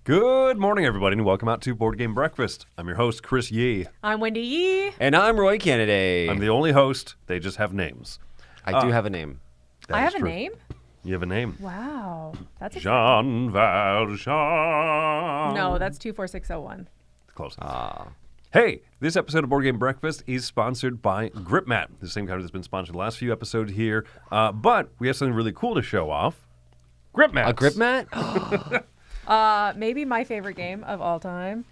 Good morning, everybody, and welcome out to Board Game Breakfast. I'm your host, Chris Yee. I'm Wendy Yee. And I'm Roy Kennedy. I'm the only host. They just have names. I do have a name. I have a name? You have a name. Wow. That's a Jean Valjean. No, that's 24601. Close. Hey, this episode of Board Game Breakfast is sponsored by GripMat, the same company that's been sponsored the last few episodes here. But we have something really cool to show off. GripMat. A grip mat? Maybe my favorite game of all time.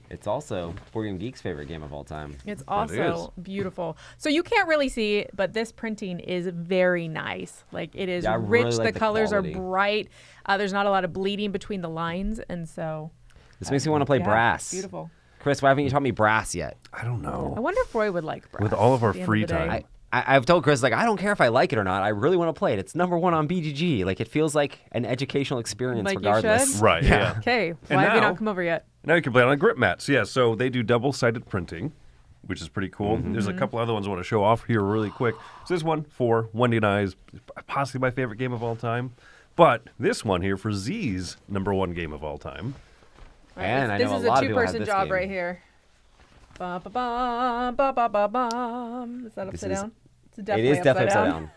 It's also Board Game Geek's favorite game of all time. It's also beautiful. So you can't really see, but this printing is very nice. Like, it is Yeah, I rich. really like the colors quality. are bright. There's not a lot of bleeding between the lines, and so This makes me want to play brass. It's beautiful. Chris, why haven't you taught me brass yet? I don't know. I wonder if Roy would like brass. With all of our at the end free the day. time. I've told Chris, like, I don't care if I like it or not. I really want to play it. It's #1 on BGG. Like, it feels like an educational experience Like you regardless. should? Right, yeah. Okay, And why have you now- not come over yet? Now you can play it on GripMats. Yeah, so they do double-sided printing, which is pretty cool. There's a couple other ones I want to show off here really quick. So this one for Wendy and I's possibly my favorite game of all time. But this one here for Z's #1 game of all time. And I This know is a lot a of people have two-person this job game. right here. Ba ba ba ba ba ba ba. Is that This upside is- down? It's It is definitely upside down.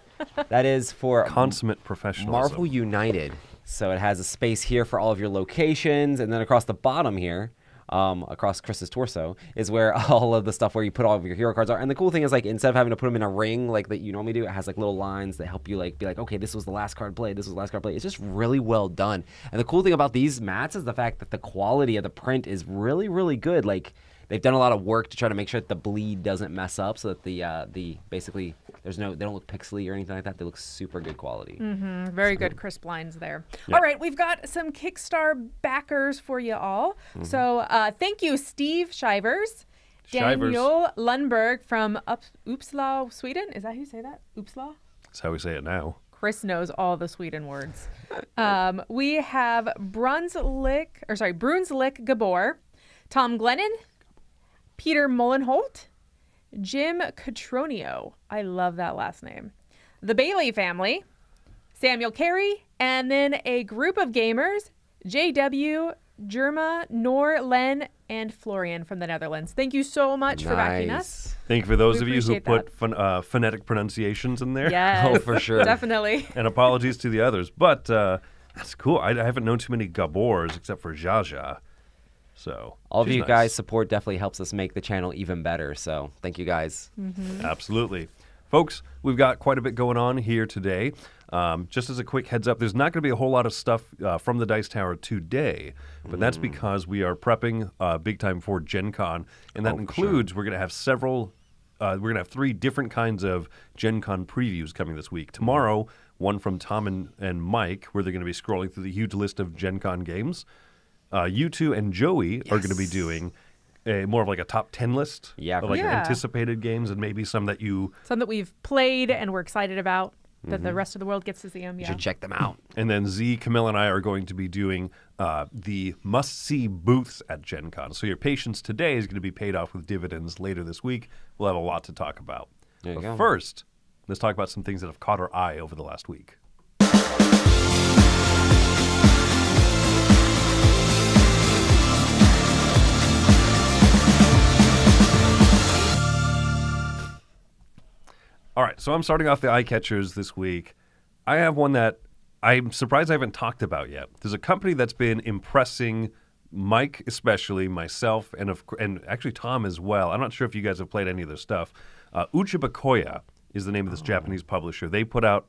That is for Consummate professionalism. Marvel United. So it has a space here for all of your locations, and then across the bottom here, across Chris's torso, is where all of the stuff where you put all of your hero cards are. And the cool thing is, like, instead of having to put them in a ring like that you normally do, it has like little lines that help you like be like, okay, this was the last card played, this was the last card played. It's just really well done. And the cool thing about these mats is the fact that the quality of the print is really, really good. Like, they've done a lot of work to try to make sure that the bleed doesn't mess up, so that the basically they don't look pixely or anything like that. They look super good quality. Very good crisp lines there. All right, we've got some Kickstarter backers for you all. So thank you, Steve Shivers, Daniel Lundberg from Uppsala, Sweden. Is that how you say that? Uppsala? That's how we say it now. Chris knows all the Sweden words. We have Brunslick Gabor, Tom Glennon, Peter Mullenholt, Jim Catronio. I love that last name. The Bailey family, Samuel Carey, and then a group of gamers, JW, Germa, Nor, Len, and Florian from the Netherlands. Thank you so much for backing us. Thank you for those We of you who appreciate put phonetic pronunciations in there. Yes. Oh, for sure. Definitely. And apologies to the others. But that's cool. I haven't known too many Gabors except for Jaja. So All of she's you nice. guys' support definitely helps us make the channel even better. So thank you guys. Absolutely. Folks, we've got quite a bit going on here today. Just as a quick heads up, there's not going to be a whole lot of stuff from the Dice Tower today, but that's because we are prepping big time for Gen Con, and that includes we're going to have we're going to have 3 different kinds of Gen Con previews coming this week. Tomorrow, one from Tom and Mike, where they're going to be scrolling through the huge list of Gen Con games. You two and Joey are going to be doing more of like a top 10 list of like Yeah. anticipated games and maybe some that you... Some that we've played and we're excited about, that the rest of the world gets to see them. You Yeah. should check them out. And then Z, Camille, and I are going to be doing the must-see booths at Gen Con. So your patience today is going to be paid off with dividends later this week. We'll have a lot to talk about. There you But go. first, let's talk about some things that have caught our eye over the last week. All right, so I'm starting off the eye catchers this week. I have one that I'm surprised I haven't talked about yet. There's a company that's been impressing Mike, especially myself, and actually Tom as well. I'm not sure if you guys have played any of their stuff. Uchibakoya is the name of this Japanese publisher. They put out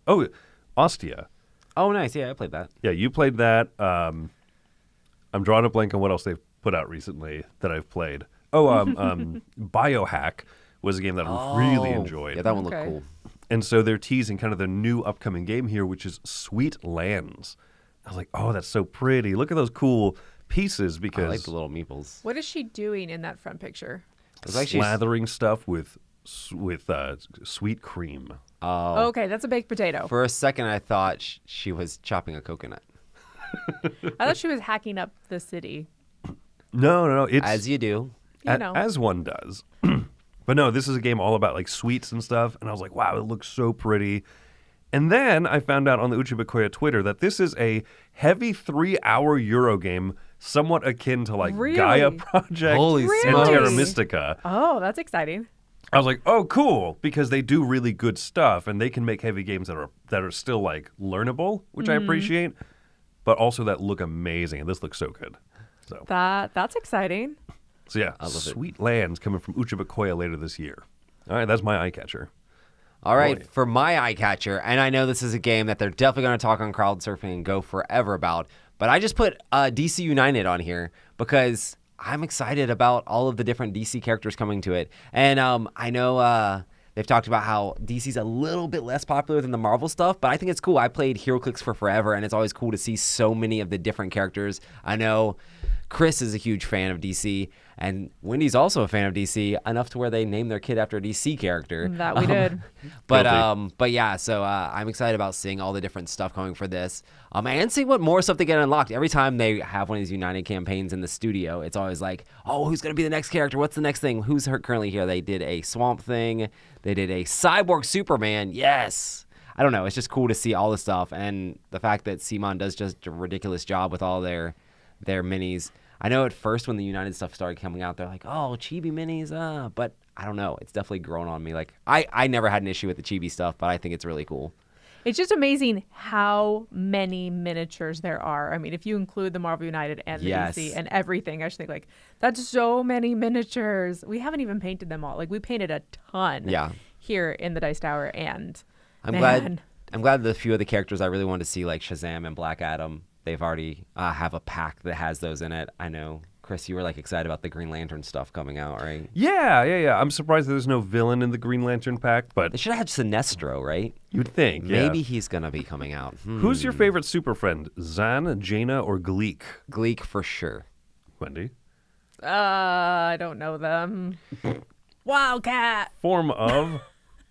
Ostia. Oh, nice. Yeah, I played that. Yeah, you played that. I'm drawing a blank on what else they've put out recently that I've played. Biohack was a game that I really enjoyed. Yeah, that one Okay. looked cool. And so they're teasing kind of the new upcoming game here, which is Sweet Lands. I was like, oh, that's so pretty. Look at those cool pieces I because like the little meeples. What is she doing in that front picture? It's like she's- slathering stuff with sweet cream. Oh, Okay, that's a baked potato. for a second I thought she was chopping a coconut. I thought she was hacking up the city. No. It's As you do. You know. as one does. But no, this is a game all about like sweets and stuff. And I was like, wow, it looks so pretty. And then I found out on the Uchibakoya Twitter that this is a heavy 3-hour Euro game, somewhat akin to like Really? Gaia Project Holy and smokes. Terra Mystica. Oh, that's exciting. I was like, oh, cool, because they do really good stuff, and they can make heavy games that are still like learnable, which I appreciate, but also that look amazing, and this looks so good. So That's exciting. yeah, sweet lands coming from Uchibakoya later this year. All right, that's my eye catcher. All right, Boy. for my eye catcher, and I know this is a game that they're definitely going to talk on crowd surfing and go forever about, but I just put DC United on here because I'm excited about all of the different DC characters coming to it. And I know they've talked about how DC's a little bit less popular than the Marvel stuff, but I think it's cool. I played HeroClix for forever, and it's always cool to see so many of the different characters. I know Chris is a huge fan of DC, and Wendy's also a fan of DC, enough to where they named their kid after a DC character. That we did. But yeah, so I'm excited about seeing all the different stuff coming for this, and seeing what more stuff they get unlocked. Every time they have one of these United campaigns in the studio, it's always like, oh, who's gonna be the next character? What's the next thing? Who's currently here? They did a Swamp Thing. They did a Cyborg Superman. Yes. I don't know. It's just cool to see all the stuff, and the fact that Simon does just a ridiculous job with all their minis. I know at first when the United stuff started coming out, they're like, oh, chibi minis, but I don't know. It's definitely grown on me. Like, I never had an issue with the chibi stuff, but I think it's really cool. It's just amazing how many miniatures there are. I mean, if you include the Marvel United and the DC and everything, I just think, like, that's so many miniatures. We haven't even painted them all. Like, we painted a ton here in the Dice Tower, and I'm glad the few of the characters I really wanted to see, like Shazam and Black Adam, they've already have a pack that has those in it. I know, Chris, you were like excited about the Green Lantern stuff coming out, right? Yeah. I'm surprised there's no villain in the Green Lantern pack, but They should have had Sinestro, right? you'd think. Maybe Yeah. he's going to be coming out. Who's your favorite super friend? Zan, Jaina, or Gleek? Gleek for sure. Wendy? I don't know them. Wildcat. Form of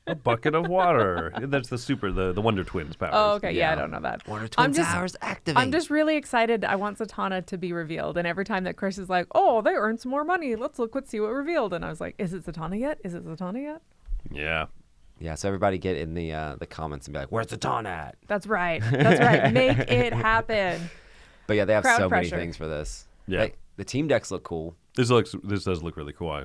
a bucket of water. That's the Wonder Twins powers. Oh, okay. Yeah, I Yeah. don't know that. Wonder I'm Twin just- Towers activate. I'm just really excited. I want Zatanna to be revealed. And every time that Chris is like, oh, they earned some more money. Let's see what revealed. And I was like, is it Zatanna yet? Is it Zatanna yet? Yeah. Yeah, so everybody get in the comments and be like, where's the ton at? That's right. That's right. Make it happen. But yeah, they have Crowd so pressure. many things for this. Yeah. Like, the team decks look cool. This does look really cool.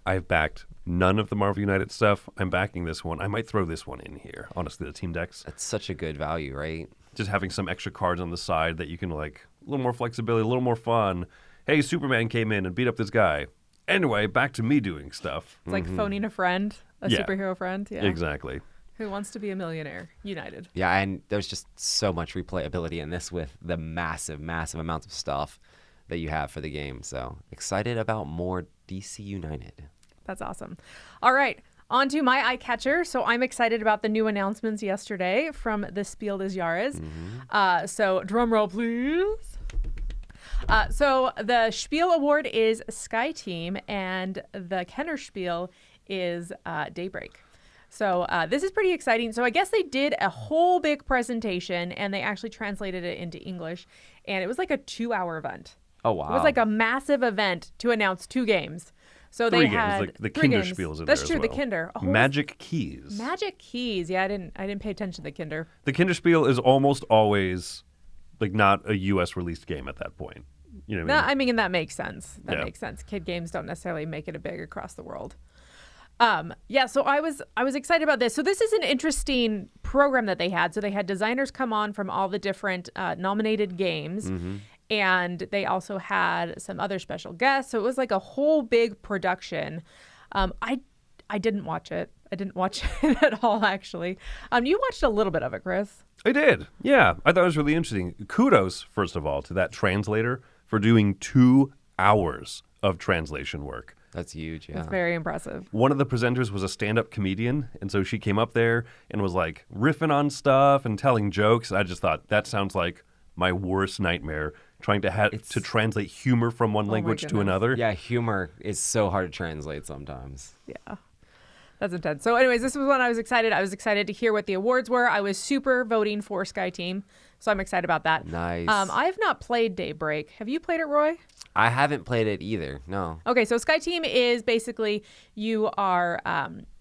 I've backed none of the Marvel United stuff. I'm backing this one. I might throw this one in here. Honestly, the team decks. That's such a good value, right? Just having some extra cards on the side that you can like a little more flexibility, a little more fun. Hey, Superman came in and beat up this guy. Anyway, back to me doing stuff. It's like phoning a friend, a Yeah. superhero friend. Yeah. Exactly. Who wants to be a millionaire? United. Yeah, and there's just so much replayability in this with the massive, massive amounts of stuff that you have for the game. So excited about more DC United. That's awesome. All right. On to my eye catcher. So I'm excited about the new announcements yesterday from the Spiel des Jahres. So drum roll, please. So the Spiel award is Sky Team, and the Kenner Spiel is Daybreak. So this is pretty exciting. So I guess they did a whole big presentation, and they actually translated it into English, and it was like a 2-hour event. Oh, wow. It was like a massive event to announce 2 games. So they 3 games. had Like the 3 Kinder games. Spiel's in That's there true. as The well. Kinder. Oh, Magic Keys. Magic Keys. Yeah, I didn't pay attention to the Kinder. The Kinder Spiel is almost always like not a U.S. released game at that point. You know what No, I mean, and that makes sense. That Yeah. makes sense. Kid games don't necessarily make it a big across the world. Yeah, so I was excited about this. So this is an interesting program that they had. So they had designers come on from all the different nominated games, and they also had some other special guests. So it was like a whole big production. I didn't watch it. I didn't watch it at all, actually. You watched a little bit of it, Chris. I did. Yeah. I thought it was really interesting. Kudos, first of all, to that translator for doing 2 hours of translation work. That's huge, yeah. It's very impressive. One of the presenters was a stand-up comedian, and so she came up there and was like riffing on stuff and telling jokes. I just thought that sounds like my worst nightmare, trying to to translate humor from one language to goodness. another. Yeah, humor is so hard to translate sometimes. Yeah. That's intense. So anyways, this was when I was excited. I was excited to hear what the awards were. I was super voting for Sky Team. So I'm excited about that. Nice. I have not played Daybreak. Have you played it, Roy? I haven't played it either. No. Okay, so Sky Team is basically you are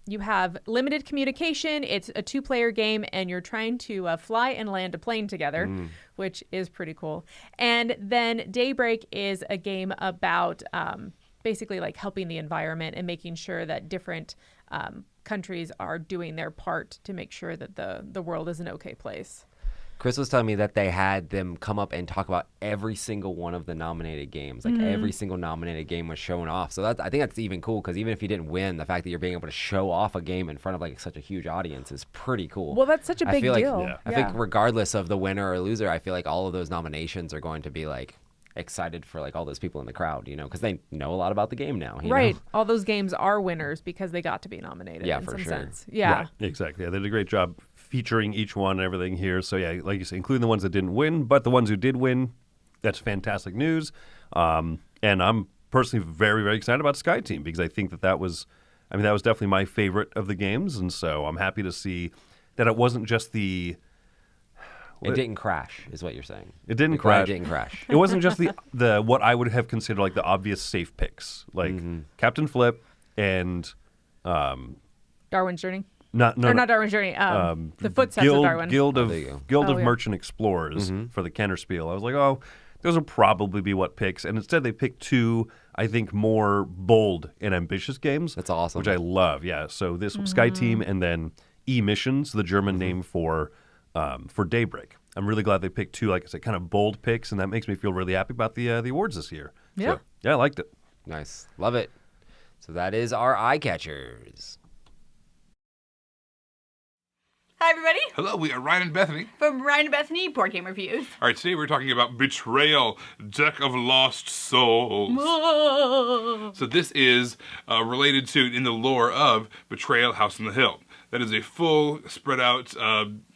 you have limited communication. It's a 2-player game, and you're trying to fly and land a plane together, which is pretty cool. And then Daybreak is a game about basically like helping the environment and making sure that different countries are doing their part to make sure that the world is an okay place. Chris was telling me that they had them come up and talk about every single one of the nominated games. Like every single nominated game was shown off. So I think that's even cool because even if you didn't win, the fact that you're being able to show off a game in front of like such a huge audience is pretty cool. Well, that's such a big deal. deal. I think regardless of the winner or loser, I feel like all of those nominations are going to be like excited for like all those people in the crowd, you know, because they know a lot about the game now. You Right. know? All those games are winners because they got to be nominated in for some sure. sense. Yeah. Right, exactly. Yeah, they did a great job featuring each one and everything here. So yeah, like you say, including the ones that didn't win, but the ones who did win, that's fantastic news. And I'm personally very, very excited about Sky Team because I think that was definitely my favorite of the games. And so I'm happy to see that it wasn't just the... It didn't crash, is what you're saying. It didn't The crowd crash. didn't crash. It wasn't just the what I would have considered like the obvious safe picks, like Captain Flip and Darwin's Journey. not Darwin's Journey. The Footsteps of Darwin. Guild of there you Guild of yeah. Merchant Explorers for the Kenner Spiel. I was like, oh, those will probably be what picks, and instead they picked two, I think, more bold and ambitious games. That's awesome. Which I love. Yeah. So this Sky Team and then E-Missions, the German name for Daybreak. I'm really glad they picked two, like I said, kind of bold picks, and that makes me feel really happy about the awards this year. Yeah. So, yeah, I liked it. Nice. Love it. So that is our eye catchers. Hi, everybody. Hello, we are Ryan and Bethany. From Ryan and Bethany Board Game Reviews. All right, today we're talking about Betrayal, Deck of Lost Souls. So this is related to, in the lore of Betrayal, House on the Hill. That is a full, spread out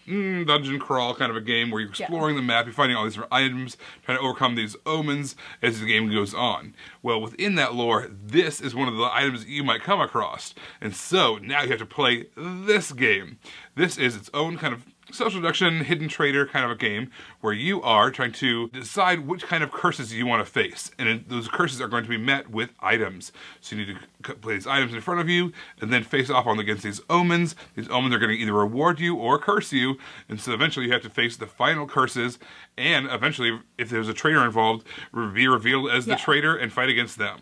dungeon crawl kind of a game where you're exploring the map, you're finding all these different items, trying to overcome these omens as the game goes on. Well, within that lore, this is one of the items that you might come across. And so now you have to play this game. This is its own kind of social deduction, hidden trader kind of a game where you are trying to decide which kind of curses you want to face. And those curses are going to be met with items. So you need to play these items in front of you and then face off on against these omens. These omens are going to either reward you or curse you. And so eventually you have to face the final curses and eventually, if there's a traitor involved, be revealed as the traitor and fight against them.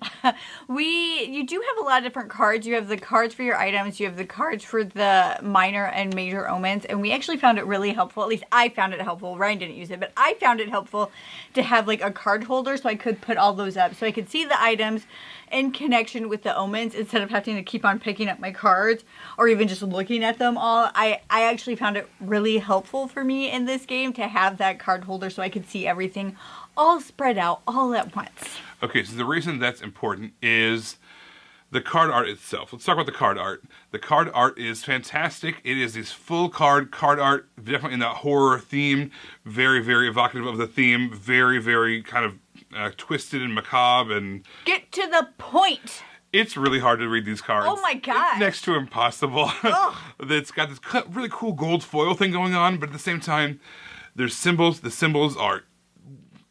You do have a lot of different cards. You have the cards for your items. You have the cards for the minor and major omens. And we actually found it really helpful. At least I found it helpful. Ryan didn't use it, but I found it helpful to have like a card holder so I could put all those up. So I could see the items in connection with the omens instead of having to keep on picking up my cards or even just looking at them all. I actually found it really helpful for me in this game to have that card holder so I could see everything all spread out all at once. Okay, so the reason that's important is the card art itself. Let's talk about the card art. The card art is fantastic. It is this full card art, definitely in that horror theme, very, very evocative of the theme, very, very kind of twisted and macabre and... Get to the point! It's really hard to read these cards. Oh my god! It's next to impossible. It's got this really cool gold foil thing going on, but at the same time, there's symbols. The symbols are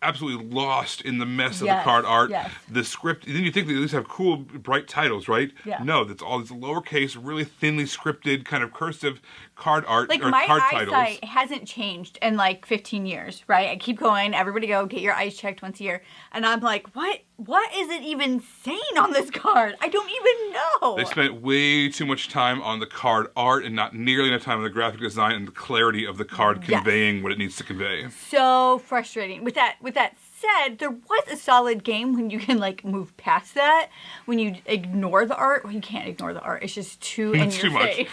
absolutely lost in the mess of the card art. Yes. The script, then you think they at least have cool, bright titles, right? Yeah. No, that's all this lowercase, really thinly scripted, kind of cursive card art Like or my card eyesight titles. hasn't changed in like 15 years, right? I keep going, everybody go get your eyes checked once a year. And I'm like, what is it even saying on this card? I don't even know. They spent way too much time on the card art and not nearly enough time on the graphic design and the clarity of the card conveying what it needs to convey. So frustrating. With that said, there was a solid game when you can like move past that. When you ignore the art, well, you can't ignore the art. It's just too in It's your too much. face.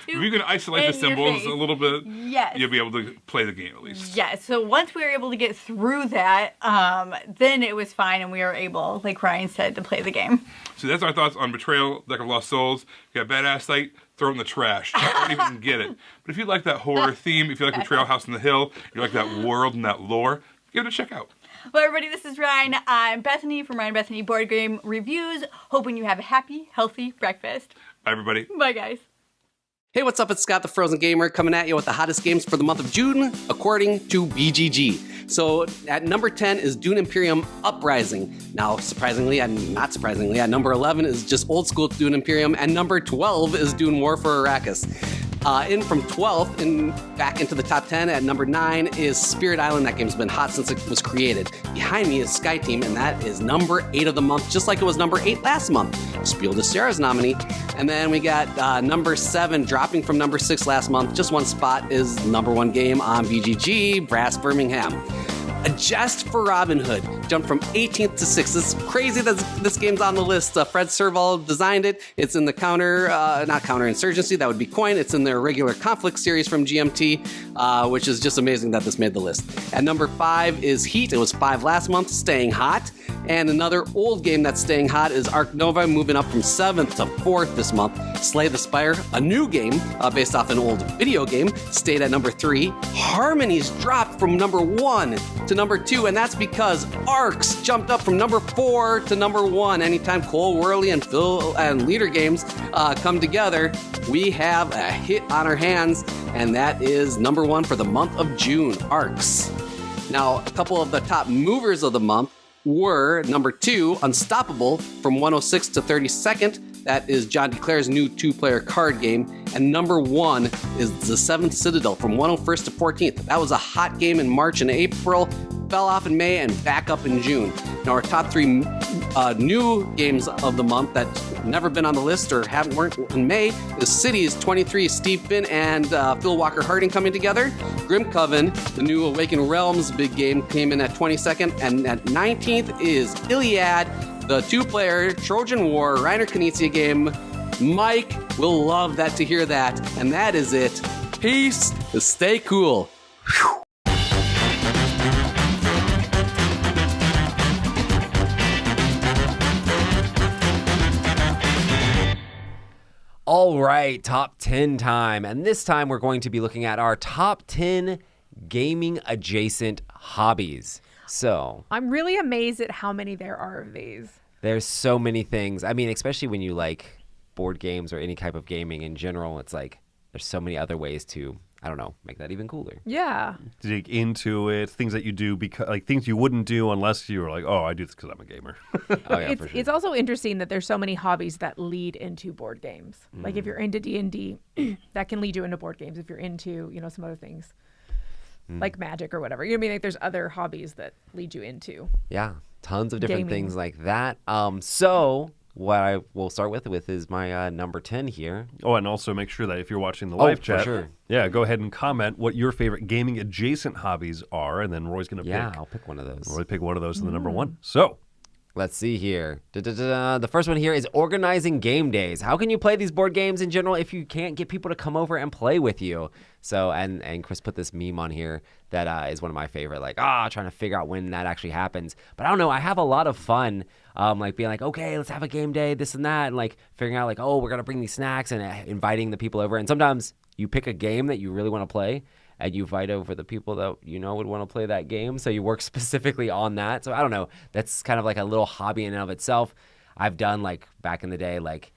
If you can isolate the in your symbols face. a little bit, Yes. you'll be able to play the game at least. Yes. So once we were able to get through that, then it was fine, and we were able, like Ryan said, to play the game. So that's our thoughts on Betrayal, Deck of Lost Souls. If you got a badass site, throw it in the trash. Don't even get it. But if you like that horror theme, if you like Betrayal House on the Hill, you like that world and that lore, give it a check out. Well, everybody, this is Ryan. I'm Bethany from Ryan and Bethany Board Game Reviews. Hoping you have a happy, healthy breakfast. Bye, everybody. Bye, guys. Hey, what's up? It's Scott the Frozen Gamer coming at you with the hottest games for the month of June, according to BGG. So at number 10 is Dune Imperium Uprising. Now, surprisingly, and not surprisingly, at number 11 is just old school Dune Imperium, and number 12 is Dune War for Arrakis. In from 12th and back into the top 10 at number 9 is Spirit Island. That game's been hot since it was created. Behind me is Sky Team, and that is number 8 of the month, just like it was number 8 last month. Spiel the Jahres nominee. And then we got number 7 dropping from number 6 last month. Just one spot is number 1 game on BGG, Brass Birmingham. A Jest for Robin Hood jumped from 18th to 6th. It's crazy that this game's on the list. Fred Serval designed it. It's in the not counterinsurgency, that would be coin. It's in their regular conflict series from GMT, which is just amazing that this made the list. At number 5 is Heat. It was 5 last month, staying hot. And another old game that's staying hot is Ark Nova, moving up from 7th to 4th this month. Slay the Spire, a new game based off an old video game, stayed at number 3. Harmonies dropped from number 1 to number 2, and that's because Arcs jumped up from number 4 to number 1. Anytime Cole Worley and Phil and Leader Games come together, we have a hit on our hands, and that is number 1 for the month of June, Arcs. Now, a couple of the top movers of the month were number 2, Unstoppable, from 106 to 32nd. That is John DeClare's new 2-player card game. And number 1 is The Seventh Citadel from 101st to 14th. That was a hot game in March and April, fell off in May, and back up in June. Now our top 3 new games of the month that never been on the list or weren't in May is Cities 23, Steve Finn and Phil Walker Harding coming together. Grim Coven, the new Awakened Realms big game, came in at 22nd. And at 19th is Iliad, the 2-player Trojan War Reiner Knizia game. Mike will love that to hear that. And that is it. Peace. Stay cool. Whew. All right, top 10 time. And this time we're going to be looking at our top 10 gaming adjacent hobbies. So I'm really amazed at how many there are of these. there's so many things. I mean, especially when you like board games or any type of gaming in general, it's like there's so many other ways to, I don't know, make that even cooler. Yeah. Dig into it, things that you do, because like things you wouldn't do unless you were like, oh, I do this because I'm a gamer. Oh yeah, for sure. It's also interesting that there's so many hobbies that lead into board games. Like if you're into D&D, that can lead you into board games. If you're into, you know, some other things like magic or whatever. You know what I mean? Like there's other hobbies that lead you into. Yeah, tons of different Gaming. things like that. So what I will start with is my number 10 here. Oh, and also make sure that if you're watching the live for chat, sure. yeah, go ahead and comment what your favorite gaming adjacent hobbies are, and then Roy's going to Yeah, pick. I'll pick one of those. Roy pick one of those to the number one. So, Let's see here. The first one here is organizing game days. How can you play these board games in general if you can't get people to come over and play with you? So, and Chris put this meme on here that is one of my favorite, like, trying to figure out when that actually happens. But I don't know, I have a lot of fun, like being like, okay, let's have a game day, this and that, and like figuring out like, oh, we're going to bring these snacks and inviting the people over. And sometimes you pick a game that you really want to play, and you invite over the people that you know would want to play that game. So you work specifically on that. So I don't know. That's kind of like a little hobby in and of itself. I've done like back in the day, like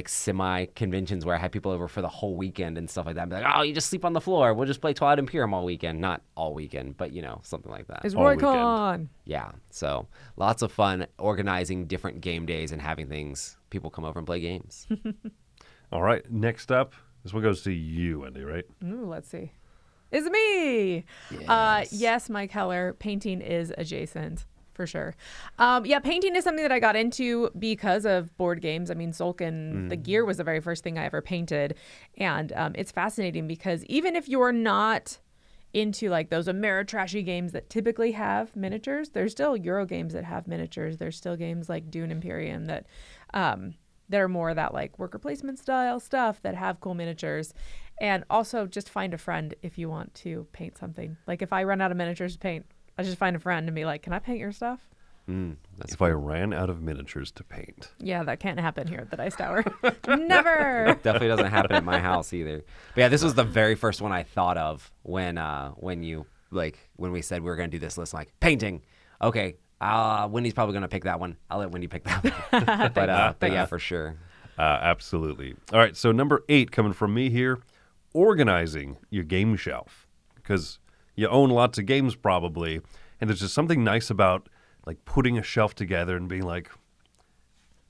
semi-conventions where I had people over for the whole weekend and stuff like that. I'd be like, oh, you just sleep on the floor. We'll just play Twilight Imperium all weekend. Not all weekend, but, you know, something like that. Is All Roy-Con. Yeah. So lots of fun organizing different game days and having people come over and play games. all right, next up, this one goes to you, Wendy, right? Ooh, let's see. It's me. Yes, Mike Heller. Painting is adjacent for sure. Yeah, painting is something that I got into because of board games. I mean, Sulkin, the gear was the very first thing I ever painted. And it's fascinating because even if you're not into like those Ameritrashy games that typically have miniatures, there's still Euro games that have miniatures. There's still games like Dune Imperium that are more that like worker placement style stuff that have cool miniatures. And also just find a friend if you want to paint something. Like if I run out of miniatures to paint, I just find a friend and be like, can I paint your stuff? If I ran out of miniatures to paint. Yeah, that can't happen here at the Dice Tower. Never. Definitely doesn't happen at my house either. But yeah, this was the very first one I thought of when we said we were going to do this list, like painting. Okay, Wendy's probably going to pick that one. I'll let Wendy pick that one. But yeah, for sure. Absolutely. All right, so number 8 coming from me here, organizing your game shelf. Because you own lots of games probably, and there's just something nice about like putting a shelf together and being like,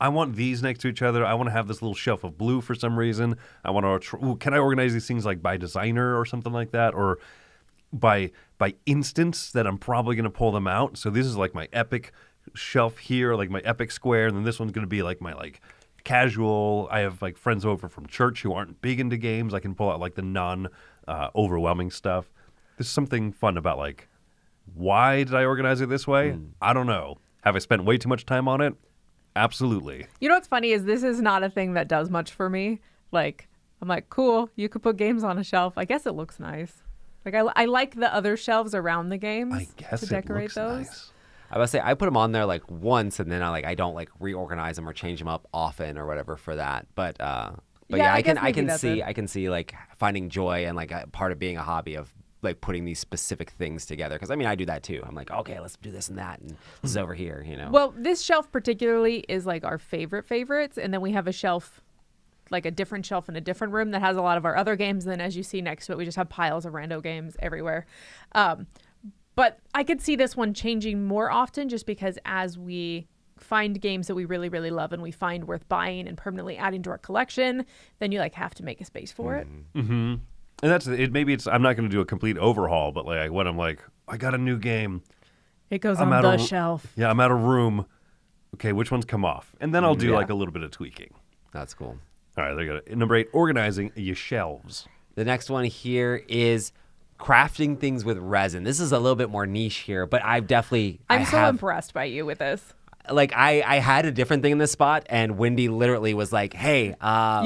I want these next to each other. I want to have this little shelf of blue for some reason. I want to, can I organize these things like by designer or something like that? Or by instance that I'm probably going to pull them out. So this is like my epic shelf here, like my epic square. And then this one's going to be like my like casual. I have like friends over from church who aren't big into games. I can pull out like the non-overwhelming stuff. There's something fun about like, why did I organize it this way? I don't know. Have I spent way too much time on it? Absolutely. You know what's funny is this is not a thing that does much for me. Like, I'm like, cool, you could put games on a shelf. I guess it looks nice. Like, I like the other shelves around the games I guess to decorate it looks those. nice. I would say I put them on there like once, and then I don't like reorganize them or change them up often or whatever for that. But Yeah, I I guess maybe I can see like finding joy and like a part of being a hobby of like putting these specific things together. Because I mean, I do that too. I'm like, okay, let's do this and that, and this is over here, you know. Well, this shelf particularly is like our favorites, and then we have a shelf, like a different shelf in a different room that has a lot of our other games. And then as you see next to it, we just have piles of rando games everywhere. But I could see this one changing more often just because as we find games that we really, really love and we find worth buying and permanently adding to our collection, then you like have to make a space for it. Mm-hmm. And that's it. Maybe it's, I'm not going to do a complete overhaul, but like when I'm like, I got a new game. It goes I'm on out the of- shelf. Yeah, I'm out of room. Okay, which ones come off? And then I'll do Yeah. like a little bit of tweaking. That's cool. All right, there you go. Number 8, organizing your shelves. The next one here is crafting things with resin. This is a little bit more niche here, but I'm so have impressed by you with this. like I had a different thing in this spot, and Wendy literally was like, "Hey, You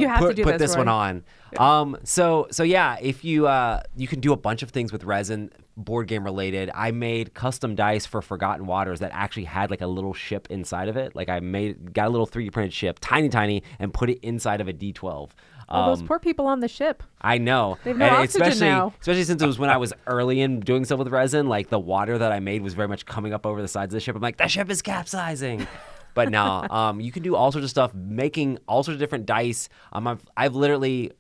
have to put do put this, this one Roy." on." So yeah, if you can do a bunch of things with resin, board game related. I made custom dice for Forgotten Waters that actually had like a little ship inside of it. Like got a little 3D printed ship, tiny, and put it inside of a D12. All those poor people on the ship. I know. They have no And oxygen now. Especially since it was when I was early in doing stuff with resin, like the water that I made was very much coming up over the sides of the ship. I'm like, that ship is capsizing. But no, you can do all sorts of stuff, making all sorts of different dice. I've literally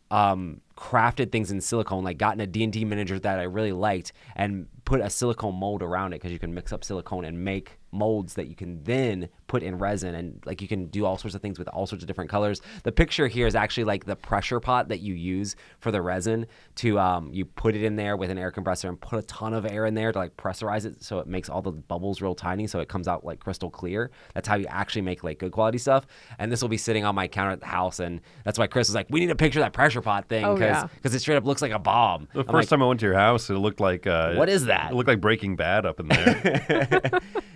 crafted things in silicone, like gotten a D&D miniature that I really liked and put a silicone mold around it because you can mix up silicone and make molds that you can then put in resin, and like you can do all sorts of things with all sorts of different colors. The picture here is actually like the pressure pot that you use for the resin to you put it in there with an air compressor and put a ton of air in there to like pressurize it so it makes all the bubbles real tiny so it comes out like crystal clear. That's how you actually make like good quality stuff. And this will be sitting on my counter at the house, and that's why Chris was like, we need a picture of that pressure pot thing Oh, because yeah. it straight up looks like a bomb. The I'm first like, time I went to your house, it looked like what is that? It looked like Breaking Bad up in there.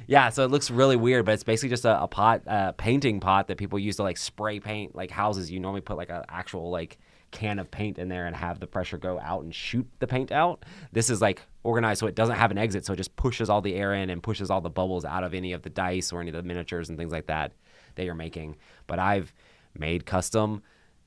Yeah, so it looks really weird, but it's basically just a pot, painting pot that people use to like spray paint like houses. You normally put like an actual like can of paint in there and have the pressure go out and shoot the paint out. This is like organized so it doesn't have an exit, so it just pushes all the air in and pushes all the bubbles out of any of the dice or any of the miniatures and things like that you're making. But I've made custom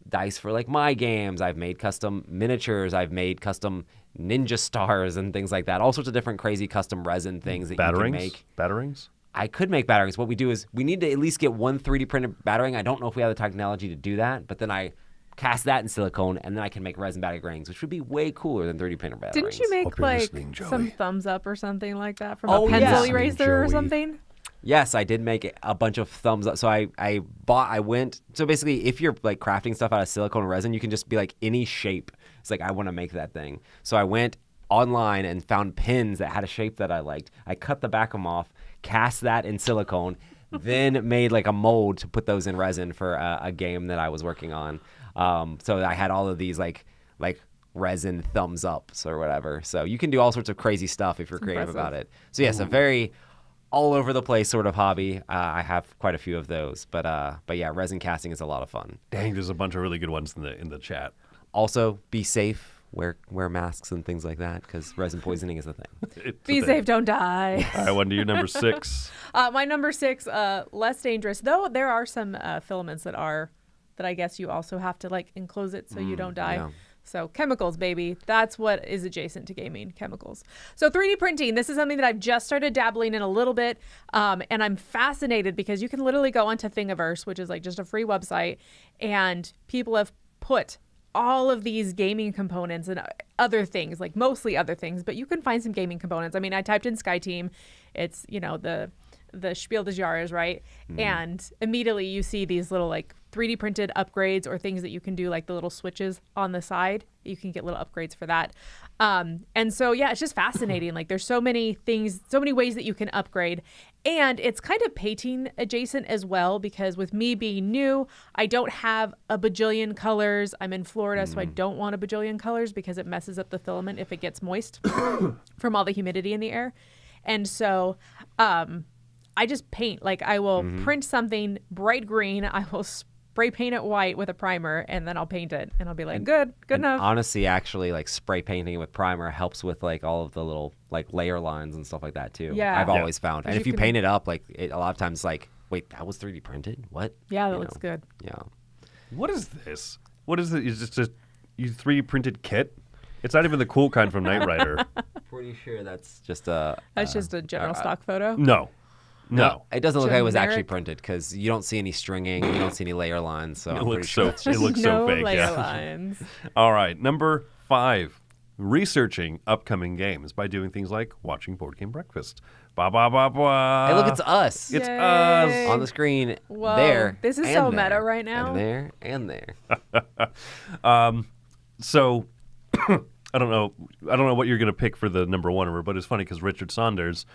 dice for like my games. I've made custom miniatures. I've made custom ninja stars and things like that. All sorts of different crazy custom resin things that you can make. Batterings? I could make batterings. What we do is we need to at least get one 3D printed battering. I don't know if we have the technology to do that, but then I cast that in silicone, and then I can make resin batterings, which would be way cooler than 3D printed batterings. Didn't you make Hope you're like listening, Joey. some thumbs up or something like that from Oh, a pencil yeah. eraser or Joey. something? Yes, I did make a bunch of thumbs up. So I went, so basically if you're like crafting stuff out of silicone and resin, you can just be like any shape. It's like, I want to make that thing. So I went online and found pins that had a shape that I liked. I cut the back of them off, cast that in silicone, then made like a mold to put those in resin for a game that I was working on. So I had all of these like resin thumbs ups or whatever. So you can do all sorts of crazy stuff if you're creative impressive. about it. So yes, a very all over the place sort of hobby. I have quite a few of those, but yeah, resin casting is a lot of fun. Dang, there's a bunch of really good ones in the chat. Also, be safe. Wear masks and things like that because resin poisoning is a thing. It's a Be thing. safe, don't die. All right, Wendy, you're number 6. My number 6, less dangerous, though there are some filaments that I guess you also have to like enclose it so you don't die. yeah. So chemicals, baby. That's what is adjacent to gaming, chemicals. So 3D printing, this is something that I've just started dabbling in a little bit. And I'm fascinated because you can literally go onto Thingiverse, which is like just a free website, and people have put all of these gaming components and other things, like mostly other things, but you can find some gaming components. I mean, I typed in SkyTeam. It's, the Spiel des Jahres, right? And immediately you see these little like 3D printed upgrades or things that you can do, like the little switches on the side. You can get little upgrades for that. And so, yeah, it's just fascinating. Like there's so many things, so many ways that you can upgrade. And it's kind of painting adjacent as well, because with me being new, I don't have a bajillion colors. I'm in Florida, so I don't want a bajillion colors because it messes up the filament if it gets moist from all the humidity in the air. And so, I just paint. Like I will print something bright green. I will spray paint it white with a primer, and then I'll paint it, and I'll be like, good enough. Honestly, actually, like spray painting with primer helps with like all of the little like layer lines and stuff like that too. Yeah. I've always found. And You if you can- paint it up, like a lot of times, like, wait, that was 3D printed? What? Yeah, that You looks know? good. Yeah. What is this? What is it? Is it just you 3D printed kit? It's not even the cool kind from Knight Rider. Pretty sure that's just a. That's just a general stock photo. No. It doesn't look like it was actually Generic. printed because you don't see any stringing, you don't see any layer lines. So It I'm looks pretty sure so. It looks no so fake. layer Yeah. lines. All right, number 5. Researching upcoming games by doing things like watching Board Game Breakfast. Ba ba ba ba. Hey, look, it's us. It's Yay. us. On the screen Whoa, there. this is and so there, meta right now. And there and there. So I don't know what you're gonna pick for the number 1, but it's funny because Richard Saunders,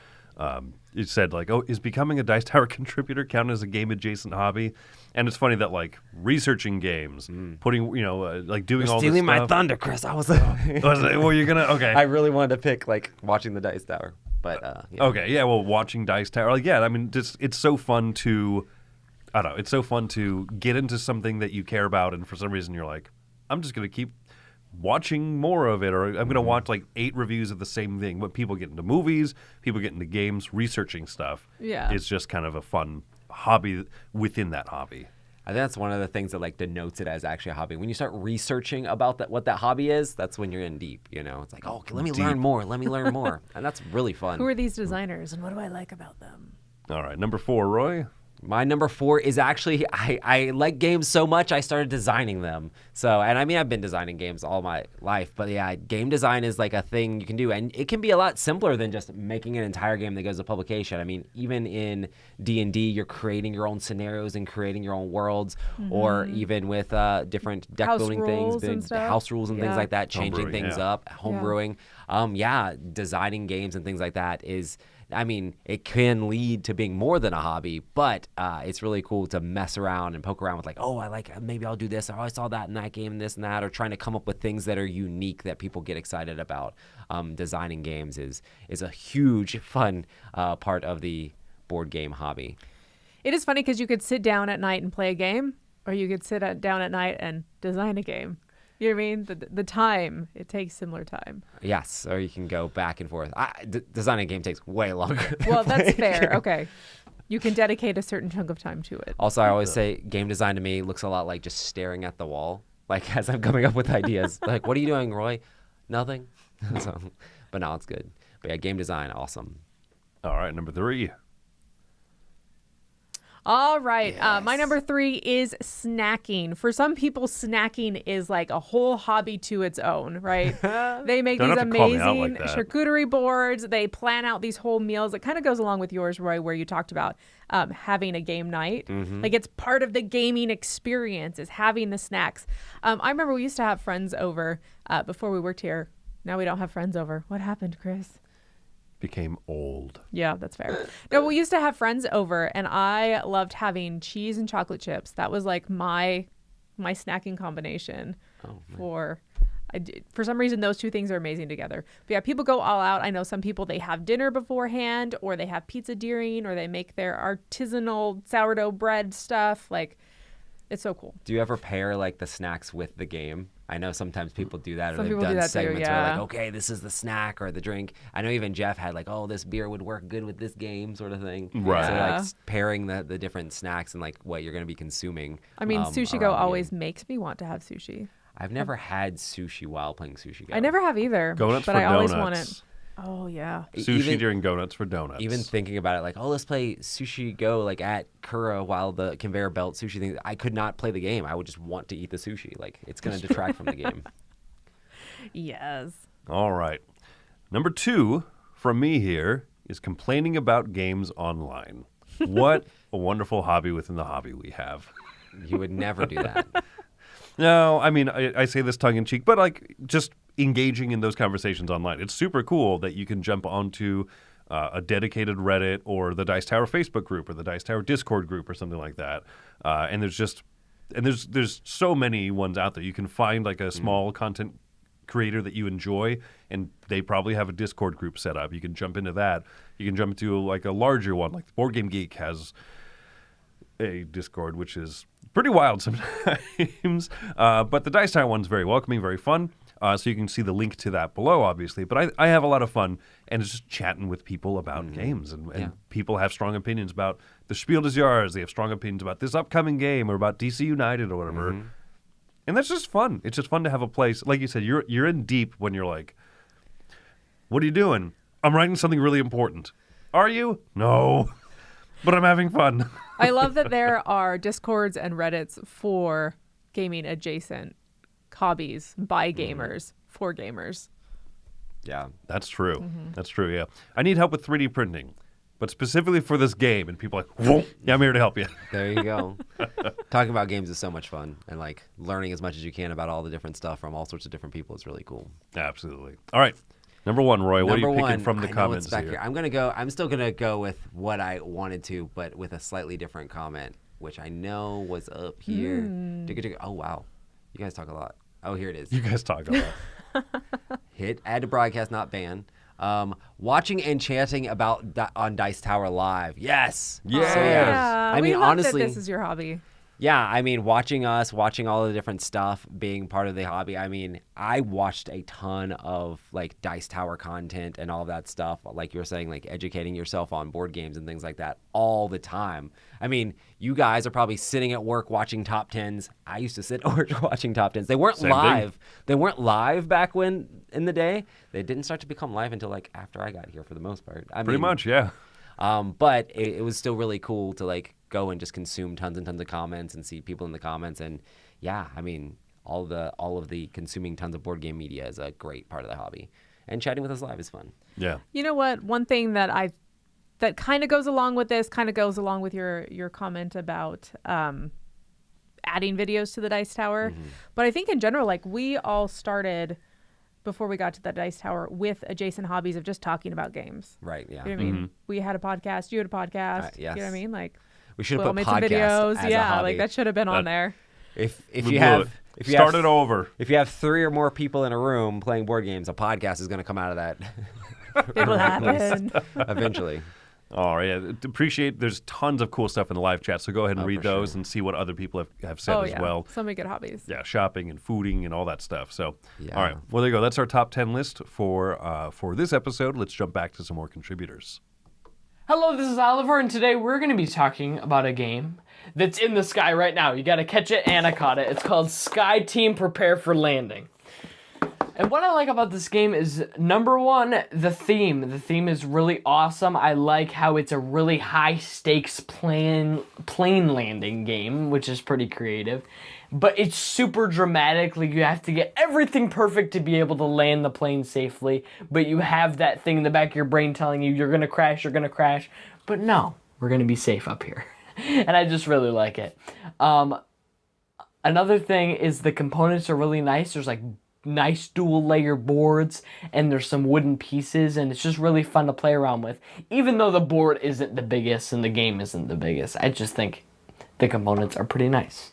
he said like, "Oh, is becoming a Dice Tower contributor count as a game adjacent hobby?" And it's funny that like researching games, putting like doing all Stealing this my stuff. thunder, Chris. I was. Well, you're gonna okay. I really wanted to pick like watching the Dice Tower, but yeah. Okay, yeah, well, watching Dice Tower, like, yeah, I mean, just it's so fun to, I don't know, it's so fun to get into something that you care about, and for some reason you're like, I'm just gonna keep watching more of it, or I'm gonna watch like 8 reviews of the same thing. When people get into movies, people get into games, researching stuff. Yeah. It's just kind of a fun hobby within that hobby. I think that's one of the things that like denotes it as actually a hobby. When you start researching about what that hobby is, that's when you're in deep. It's like, oh, okay, let me learn more. Let me learn more, and that's really fun. Who are these designers, and what do I like about them? All right, number 4, Roy. My number 4 is actually I like games so much I started designing them. So, and I mean I've been designing games all my life, but yeah, game design is like a thing you can do, and it can be a lot simpler than just making an entire game that goes to publication. I mean, even in D&D, you're creating your own scenarios and creating your own worlds, or even with different deck House building rules things, and big stuff. house rules and things Yeah. like that, changing Homebrewing, things yeah. up, homebrewing. Designing games and things like that is. I mean, it can lead to being more than a hobby, but it's really cool to mess around and poke around with like, oh, I like, maybe I'll do this, or oh, I saw that in that game, and this and that, or trying to come up with things that are unique that people get excited about. Designing games is a huge fun part of the board game hobby. It is funny because you could sit down at night and play a game, or you could sit down at night and design a game. You know what I mean? The time, it takes similar time. Yes, or you can go back and forth. Designing a game takes way longer. than Well, that's playing a fair. game. Okay. You can dedicate a certain chunk of time to it. Also, I always say game design to me looks a lot like just staring at the wall, like as I'm coming up with ideas. Like, what are you doing, Roy? Nothing. So, but now it's good. But yeah, game design, awesome. All right, number 3. All right. My Yes. number 3 is snacking. For some people, snacking is like a whole hobby to its own, right? They make Don't these have to call me out amazing like that. charcuterie boards. They plan out these whole meals. It kind of goes along with yours, Roy, where you talked about having a game night. Like it's part of the gaming experience is having the snacks. I remember we used to have friends over before we worked here. Now we don't have friends over. What happened, Chris? Became old. Yeah, that's fair. No, we used to have friends over, and I loved having cheese and chocolate chips. That was like my snacking combination. For some reason, those two things are amazing together. But yeah, people go all out. I know some people, they have dinner beforehand, or they have pizza during, or they make their artisanal sourdough bread stuff. Like, it's so cool. Do you ever pair like the snacks with the game? I know sometimes people do that, or Some they've people do done that too, segments where yeah. like, okay, this is the snack or the drink. I know even Jeff had like, oh, this beer would work good with this game, sort of thing. Right. So Yeah. like pairing the different snacks and like what you're going to be consuming. I mean, Sushi around Go the always game. makes me want to have sushi. I've never had sushi while playing Sushi Go. I never have either. Go-nuts but for I always donuts. want it. Oh yeah. Sushi Even- during donuts for donuts. Even thinking about it, like, oh, let's play Sushi Go like at Kura while the conveyor belt sushi thing. I could not play the game. I would just want to eat the sushi. Like, it's going to detract from the game. Yes. All right. Number 2 from me here is complaining about games online. What a wonderful hobby within the hobby we have. You would never do that. No, I mean, I say this tongue in cheek, but like just engaging in those conversations online. It's super cool that you can jump onto a dedicated Reddit or the Dice Tower Facebook group or the Dice Tower Discord group or something like that. And there's so many ones out there. You can find like a small content creator that you enjoy, and they probably have a Discord group set up. You can jump into that. You can jump into like a larger one, like Board Game Geek has a Discord, which is pretty wild sometimes. But the Dice Tower one's very welcoming, very fun. So you can see the link to that below, obviously. But I have a lot of fun, and it's just chatting with people about games. And people have strong opinions about the Spiel des Jahres. They have strong opinions about this upcoming game or about DC United or whatever. And that's just fun. It's just fun to have a place. Like you said, you're in deep when you're like, what are you doing? I'm writing something really important. Are you? No. But I'm having fun. I love that there are Discords and Reddits for gaming adjacent hobbies by gamers for gamers. Yeah. That's true. That's true, yeah. I need help with 3D printing, but specifically for this game. And people are like, whoa, yeah, I'm here to help you. There you go. Talking about games is so much fun, and like learning as much as you can about all the different stuff from all sorts of different people is really cool. Absolutely. All right. Number 1, Roy, what are you picking from the I know comments what's back here? I'm still gonna go with what I wanted to, but with a slightly different comment, which I know was up here. Oh wow, you guys talk a lot. Oh, here it is. You guys talk a lot. Hit add to broadcast, not ban. Watching and chatting about on Dice Tower Live. Yes. Yeah. So, Yeah. I we mean, love honestly, that this is your hobby. yeah, I mean, watching us, watching all the different stuff, being part of the hobby. I mean, I watched a ton of like Dice Tower content and all of that stuff. Like you were saying, like educating yourself on board games and things like that all the time. I mean, you guys are probably sitting at work watching top 10s. I used to sit at work watching top 10s. They weren't Same thing. live. They weren't live back when in the day. They didn't start to become live until like after I got here for the most part. Pretty much, yeah. But it was still really cool to like go and just consume tons and tons of comments and see people in the comments. And yeah, I mean, all of the consuming tons of board game media is a great part of the hobby. And chatting with us live is fun. Yeah. You know what? One thing that kind of goes along with this, kind of goes along with your comment about adding videos to the Dice Tower. But I think in general, like we all started before we got to the Dice Tower with adjacent hobbies of just talking about games. Right, yeah. You know what I mean? We had a podcast, you had a podcast. Yes. You know what I mean? Like We should we have all put made some podcasts videos. as a Yeah, hobby. like that should have been on there. If We you blew have it. if you Start have it over. if you have 3 or more people in a room playing board games, a podcast is going to come out of that It will happen. eventually. All right. Yeah. Appreciate there's tons of cool stuff in the live chat, so go ahead and read for sure. those and see what other people have said Oh as yeah. well. So many good hobbies. Yeah, shopping and fooding and all that stuff. So, Yeah. all right. Well, there you go. That's our top 10 list for this episode. Let's jump back to some more contributors. Hello, this is Oliver, and today we're going to be talking about a game that's in the sky right now. You got to catch it, and I caught it. It's called Sky Team Prepare for Landing. And what I like about this game is, number one, the theme. The theme is really awesome. I like how it's a really high-stakes plane landing game, which is pretty creative. But it's super dramatic. Like, you have to get everything perfect to be able to land the plane safely. But you have that thing in the back of your brain telling you, you're going to crash, you're going to crash. But no, we're going to be safe up here. And I just really like it. Another thing is the components are really nice. There's like nice dual layer boards and there's some wooden pieces, and it's just really fun to play around with. Even though the board isn't the biggest and the game isn't the biggest, I just think the components are pretty nice.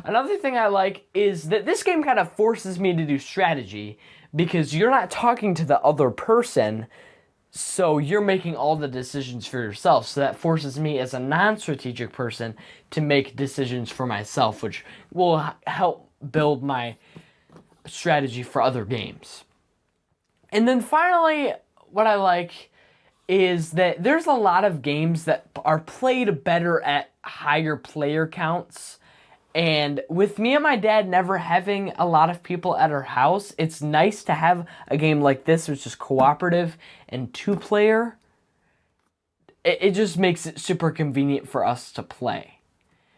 Another thing I like is that this game kind of forces me to do strategy because you're not talking to the other person, so you're making all the decisions for yourself. So that forces me as a non-strategic person to make decisions for myself, which will help build my strategy for other games. And then finally, what I like is that there's a lot of games that are played better at higher player counts, And with me and my dad never having a lot of people at our house, it's nice to have a game like this, which is cooperative and 2-player. It just makes it super convenient for us to play.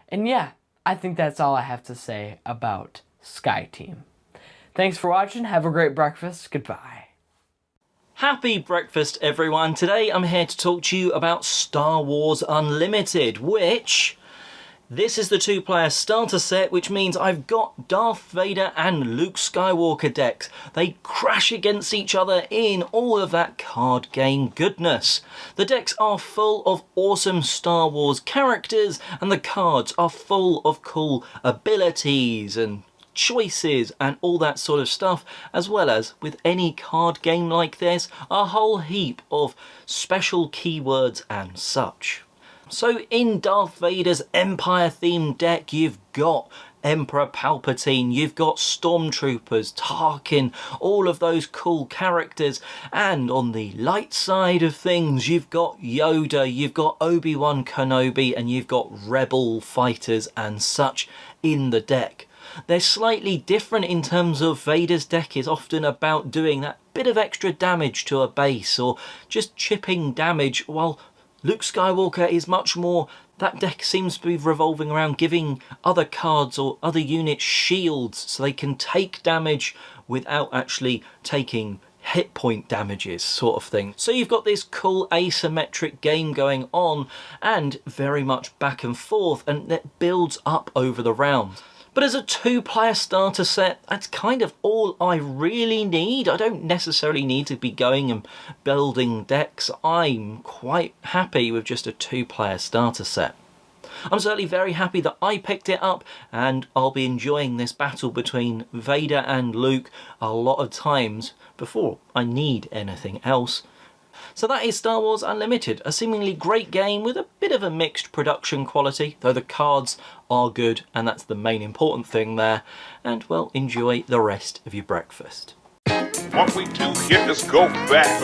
And yeah, I think that's all I have to say about Sky Team. Thanks for watching. Have a great breakfast. Goodbye. Happy breakfast, everyone. Today I'm here to talk to you about Star Wars Unlimited, which... This is the 2-player starter set, which means I've got Darth Vader and Luke Skywalker decks. They crash against each other in all of that card game goodness. The decks are full of awesome Star Wars characters, and the cards are full of cool abilities and choices and all that sort of stuff, as well as, with any card game like this, a whole heap of special keywords and such. So in Darth Vader's Empire-themed deck, you've got Emperor Palpatine, you've got Stormtroopers, Tarkin, all of those cool characters. And on the light side of things, you've got Yoda, you've got Obi-Wan Kenobi, and you've got Rebel fighters and such in the deck. They're slightly different in terms of Vader's deck is often about doing that bit of extra damage to a base or just chipping damage, while Luke Skywalker is much more, that deck seems to be revolving around giving other cards or other units shields so they can take damage without actually taking hit point damages, sort of thing. So you've got this cool asymmetric game going on, and very much back and forth, and it builds up over the rounds. But as a 2-player starter set, that's kind of all I really need. I don't necessarily need to be going and building decks. I'm quite happy with just a 2-player starter set. I'm certainly very happy that I picked it up, and I'll be enjoying this battle between Vader and Luke a lot of times before I need anything else. So that is Star Wars Unlimited, a seemingly great game with a bit of a mixed production quality, though the cards are good, and that's the main important thing there. And, well, enjoy the rest of your breakfast. What we do here is go back.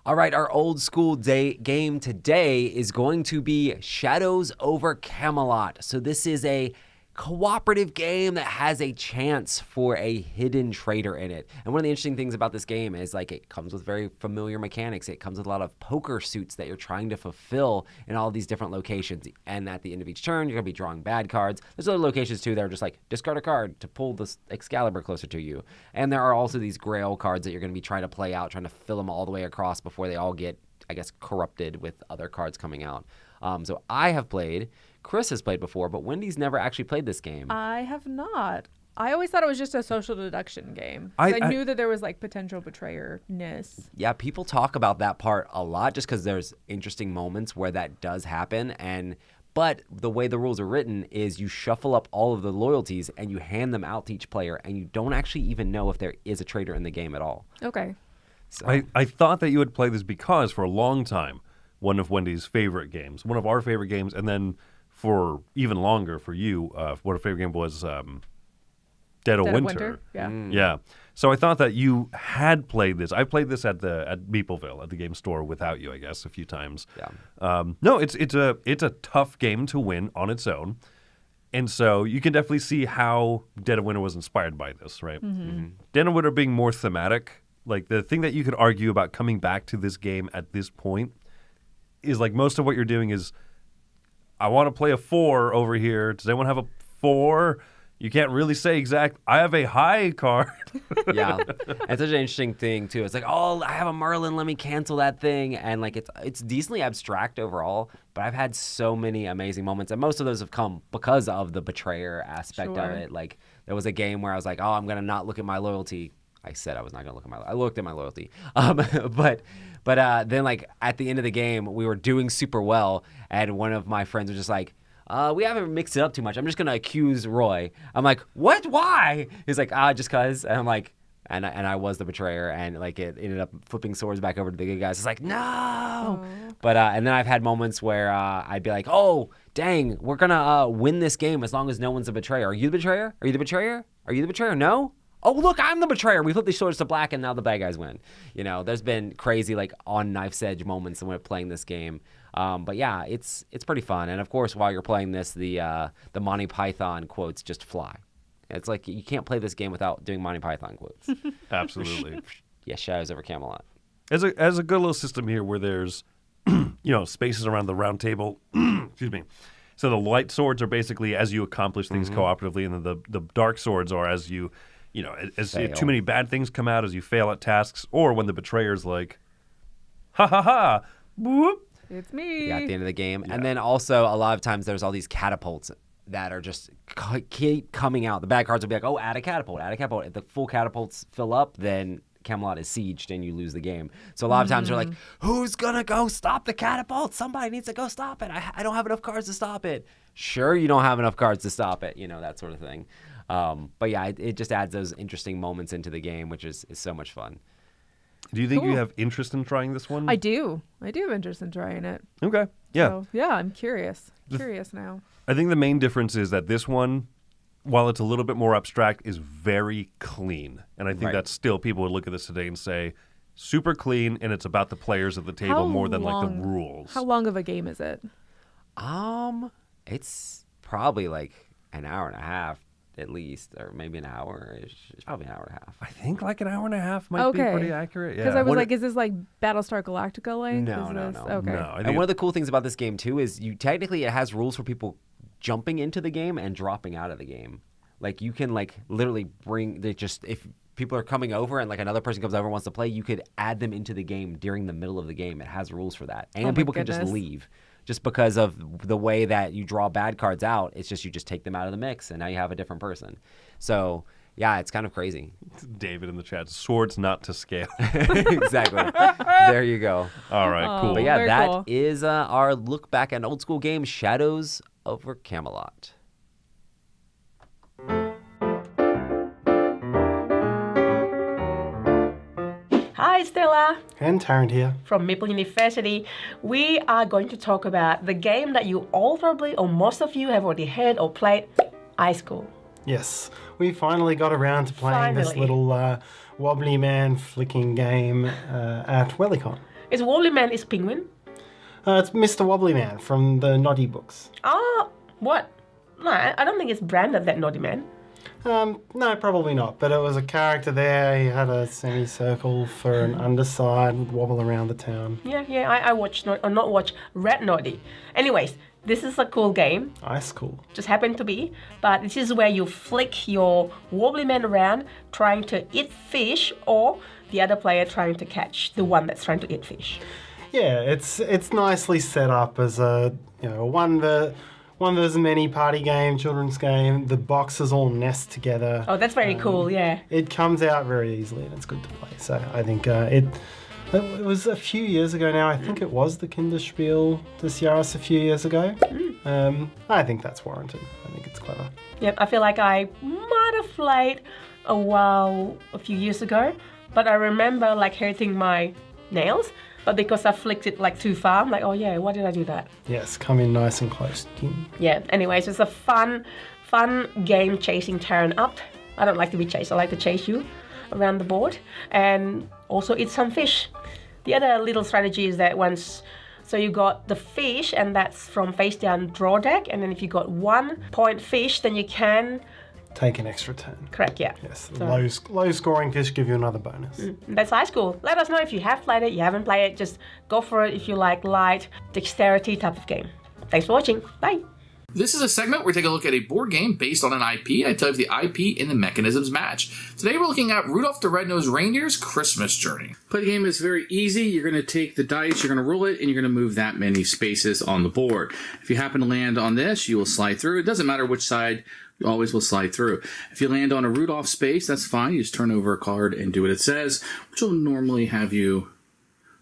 All right, our old school game today is going to be Shadows over Camelot. So this is a cooperative game that has a chance for a hidden traitor in it. And one of the interesting things about this game is like it comes with very familiar mechanics. It comes with a lot of poker suits that you're trying to fulfill in all these different locations. And at the end of each turn, you're going to be drawing bad cards. There's other locations too that are just like discard a card to pull this Excalibur closer to you. And there are also these Grail cards that you're going to be trying to play out, trying to fill them all the way across before they all get, I guess, corrupted with other cards coming out. So I have played, Chris has played before, but Wendy's never actually played this game. I have not. I always thought it was just a social deduction game. I knew that there was like potential betrayer-ness. Yeah, people talk about that part a lot just because there's interesting moments where that does happen. But the way the rules are written is you shuffle up all of the loyalties and you hand them out to each player, and you don't actually even know if there is a traitor in the game at all. Okay. So, I thought that you would play this because for a long time, one of Wendy's favorite games, one of our favorite games, and then for even longer for you, what our favorite game was Dead of Winter. Yeah. Yeah. So I thought that you had played this. I played this at Meepleville at the game store without you, I guess, a few times. Yeah. No, it's a tough game to win on its own. And so you can definitely see how Dead of Winter was inspired by this, right? Mm-hmm. Dead of Winter being more thematic, like the thing that you could argue about coming back to this game at this point is like most of what you're doing is, I want to play a 4 over here. Does anyone have a 4? You can't really say exact. I have a high card. Yeah. It's such an interesting thing, too. It's like, oh, I have a Merlin. Let me cancel that thing. And like it's decently abstract overall, but I've had so many amazing moments. And most of those have come because of the betrayer aspect of it. Like there was a game where I was like, oh, I'm going to not look at my loyalty. I said I was not going to look at my loyalty. I looked at my loyalty. But then like at the end of the game, we were doing super well. And one of my friends was just like, we haven't mixed it up too much. I'm just going to accuse Roy. I'm like, what? Why? He's like, just cause. And I'm like, and I was the betrayer, and like it ended up flipping swords back over to the good guys. It's like, no. But and then I've had moments where I'd be like, oh, dang, we're going to win this game as long as no one's a betrayer. Are you the betrayer? Are you the betrayer? Are you the betrayer? No? oh, look, I'm the betrayer. We flip the swords to black, and now the bad guys win. You know, there's been crazy, like, on knife's edge moments when we're playing this game. But yeah, it's pretty fun. And of course, while you're playing this, the Monty Python quotes just fly. It's like you can't play this game without doing Monty Python quotes. Absolutely. Yeah, Shadows over Camelot. As a good little system here where there's, spaces around the round table. Excuse me. So the light swords are basically as you accomplish things cooperatively, and then the dark swords are as you, as too many bad things come out, as you fail at tasks, or when the betrayer's like, ha ha ha, whoop. It's me. Yeah, at the end of the game. Yeah. And then also a lot of times there's all these catapults that are just keep coming out. The bad cards will be like, oh, add a catapult, add a catapult. If the full catapults fill up, then Camelot is sieged and you lose the game. So a lot of times they're like, who's gonna go stop the catapult? Somebody needs to go stop it. I don't have enough cards to stop it. Sure, you don't have enough cards to stop it, that sort of thing. But yeah, it just adds those interesting moments into the game, which is so much fun. Do you think you have interest in trying this one? I do have interest in trying it. Okay. Yeah. So, yeah, I'm curious. Curious now. I think the main difference is that this one, while it's a little bit more abstract, is very clean. And I think that still people would look at this today and say, super clean, and it's about the players at the table more than like the rules. How long of a game is it? It's probably like an hour and a half at least, or maybe an hour. It's probably an hour and a half. I think like an hour and a half might be pretty accurate. Because I was like, is this like Battlestar Galactica length? No. Okay. No, and one of the cool things about this game too is it has rules for people jumping into the game and dropping out of the game. Like you can like literally if people are coming over and like another person comes over and wants to play, you could add them into the game during the middle of the game. It has rules for that. And people can just leave. Just because of the way that you draw bad cards out, it's just you just take them out of the mix, and now you have a different person. So, yeah, it's kind of crazy. David in the chat, swords not to scale. Exactly. There you go. All right, cool. But yeah, that is our look back at an old school game, Shadows over Camelot. Hi, Stella. And Tarrant here. From Meeple University. We are going to talk about the game that you all probably, or most of you, have already heard or played, Ice School. Yes, we finally got around to playing this little wobbly man flicking game at Wellicon. Is Wobbly Man is Penguin? It's Mr. Wobbly Man from the Noddy books. Oh, what? No, I don't think it's branded that Noddy Man. No, probably not. But it was a character there. He had a semicircle for an underside, would wobble around the town. Yeah. I watched, not watch Red Noddy. Anyways, this is a cool game. Ice Cool. Just happened to be. But this is where you flick your Wobbly Man around trying to eat fish, or the other player trying to catch the one that's trying to eat fish. Yeah, it's nicely set up as a one versus many party game, children's game. The boxes all nest together. Oh, that's very cool, yeah. It comes out very easily and it's good to play. So I think it was a few years ago now. I think it was the Spiel this Jahres a few years ago. I think that's warranted. I think it's clever. Yep, I feel like I might have played a few years ago, but I remember like hurting my nails. But because I flicked it like too far, I'm like, oh yeah, why did I do that? Yes, come in nice and close. Yeah, anyways, it's a fun game chasing Taran up. I don't like to be chased, I like to chase you around the board. And also eat some fish. The other little strategy is that so you got the fish, and that's from face down draw deck. And then if you got 1 point fish, then you can take an extra turn. Correct, yeah. Yes, low scoring fish give you another bonus. That's Ice School. Let us know if you have played it, you haven't played it, just go for it if you like light, dexterity type of game. Thanks for watching. Bye. This is a segment where we take a look at a board game based on an IP. I tell you if the IP and the mechanisms match. Today we're looking at Rudolph the Red-Nosed Reindeer's Christmas Journey. Play the game is very easy. You're going to take the dice, you're going to roll it, and you're going to move that many spaces on the board. If you happen to land on this, you will slide through. It doesn't matter which side, you always will slide through. If you land on a Rudolph space, that's fine. You just turn over a card and do what it says, which will normally have you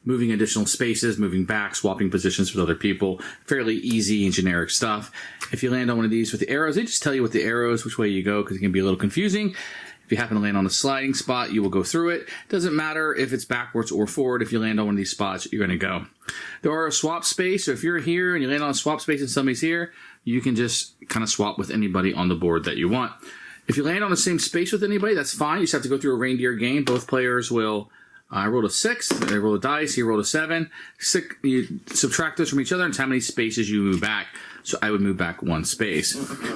moving additional spaces, moving back, swapping positions with other people. Fairly easy and generic stuff. If you land on one of these with the arrows, they just tell you with the arrows which way you go because it can be a little confusing. If you happen to land on a sliding spot, you will go through it. Doesn't matter if it's backwards or forward. If you land on one of these spots, you're going to go. There are a swap space, so if you're here and you land on a swap space and somebody's here, you can just kind of swap with anybody on the board that you want. If you land on the same space with anybody, that's fine. You just have to go through a reindeer game. Both players will roll a 6. They roll a dice. You roll a 7. You subtract those from each other and how many spaces you move back. So I would move back 1 space.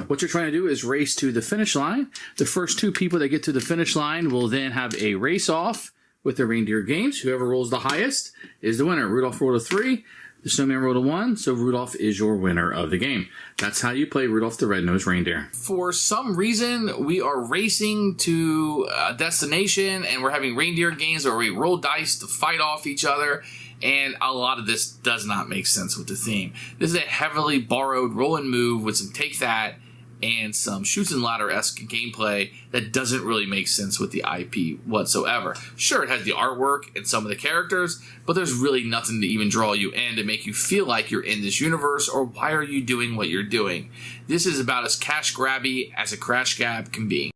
What you're trying to do is race to the finish line. The first 2 people that get to the finish line will then have a race off with the reindeer games. Whoever rolls the highest is the winner. Rudolph rolled a 3. The snowman rolled a 1, so Rudolph is your winner of the game. That's how you play Rudolph the Red-Nosed Reindeer. For some reason, we are racing to a destination, and we're having reindeer games where we roll dice to fight off each other, and a lot of this does not make sense with the theme. This is a heavily borrowed roll and move with some take that and some shoots and ladder-esque gameplay that doesn't really make sense with the IP whatsoever. Sure, it has the artwork and some of the characters, but there's really nothing to even draw you in to make you feel like you're in this universe, or why are you doing what you're doing. This is about as cash grabby as a Crash Gab can be.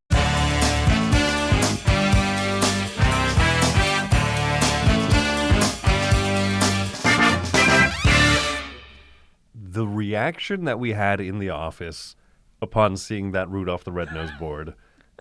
The reaction that we had in the office upon seeing that Rudolph the Red-Nosed board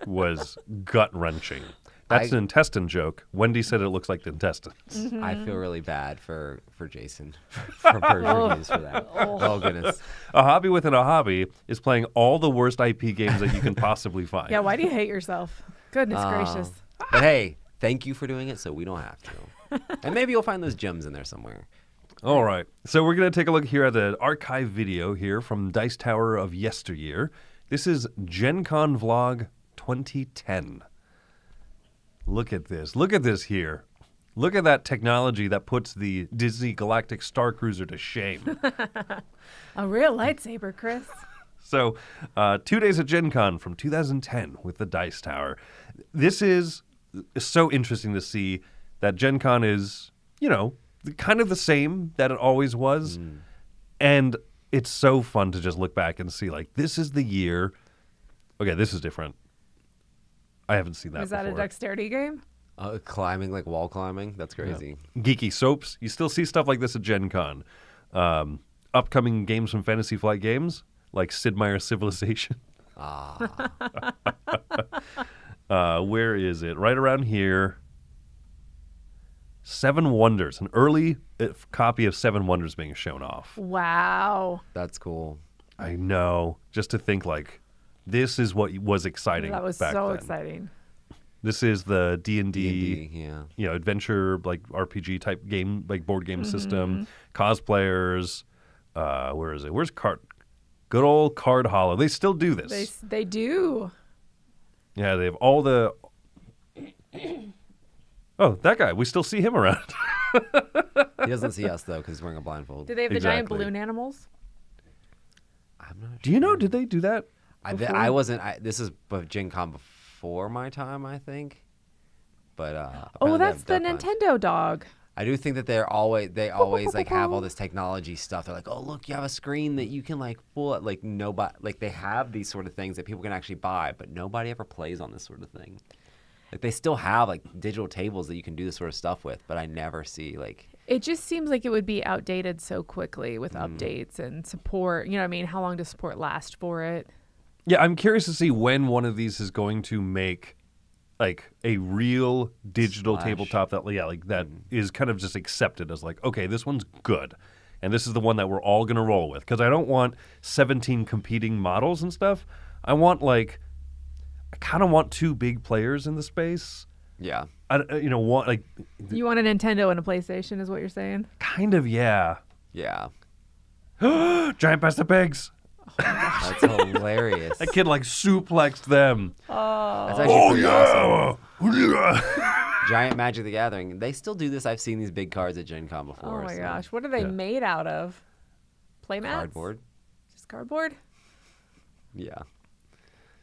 was gut-wrenching. That's an intestine joke. Wendy said it looks like the intestines. I feel really bad for Jason for Persian news for that. Oh, goodness. A hobby within a hobby is playing all the worst IP games that you can possibly find. Yeah, why do you hate yourself? Goodness gracious. But hey, thank you for doing it so we don't have to. And maybe you'll find those gems in there somewhere. All right. So we're going to take a look here at the archive video here from Dice Tower of yesteryear. This is Gen Con Vlog 2010. Look at this. Look at this here. Look at that technology that puts the Disney Galactic Star Cruiser to shame. A real lightsaber, Chris. So 2 days at Gen Con from 2010 with the Dice Tower. This is so interesting to see that Gen Con is, you know, kind of the same that it always was. And it's so fun to just look back and see, like, this is the year. Okay, this is different. I haven't seen that Is that before. a dexterity game? Climbing, like wall climbing? That's crazy. Yeah. Geeky soaps. You still see stuff like this at Gen Con. Upcoming games from Fantasy Flight Games, like Sid Meier's Civilization. Where is it? Right around here. Seven Wonders, an early copy of Seven Wonders being shown off. Wow. That's cool. I know. Just to think, like, this is what was exciting That was back so then. exciting. This is the D&D, D&D, yeah. You know, adventure, like, RPG type game, like, board game system. Cosplayers. Where is it? Where's Card? Good old Card Hollow. They still do this. They do. Yeah, they have all the... Oh, that guy. We still see him around. He doesn't see us, though, because he's wearing a blindfold. Do they have the giant Exactly. balloon animals? I'm not sure. Do you know, did they do that? I wasn't... this is Gen Con before my time, I think. But Oh, apparently they that's have the Death Punch. Nintendo dog. I do think that they always like have all this technology stuff. They're like, oh look, you have a screen that you can like pull it. Like nobody, like they have these sort of things that people can actually buy, but nobody ever plays on this sort of thing. Like they still have like digital tables that you can do this sort of stuff with, but I never see like. It just seems like it would be outdated so quickly with updates and support. You know what I mean? How long does support last for it? Yeah, I'm curious to see when one of these is going to make like a real digital tabletop that that is kind of just accepted as like, okay, this one's good. And this is the one that we're all going to roll with. Because I don't want 17 competing models and stuff. I kind of want two big players in the space. Yeah. You want a Nintendo and a PlayStation is what you're saying? Kind of, yeah. Yeah. Giant Pasta Pigs. That's hilarious. That kid like suplexed them. That's actually pretty awesome. Giant Magic the Gathering. They still do this. I've seen these big cards at Gen Con before. Oh my gosh. What are they made out of? Playmats? Cardboard. Just cardboard? Yeah.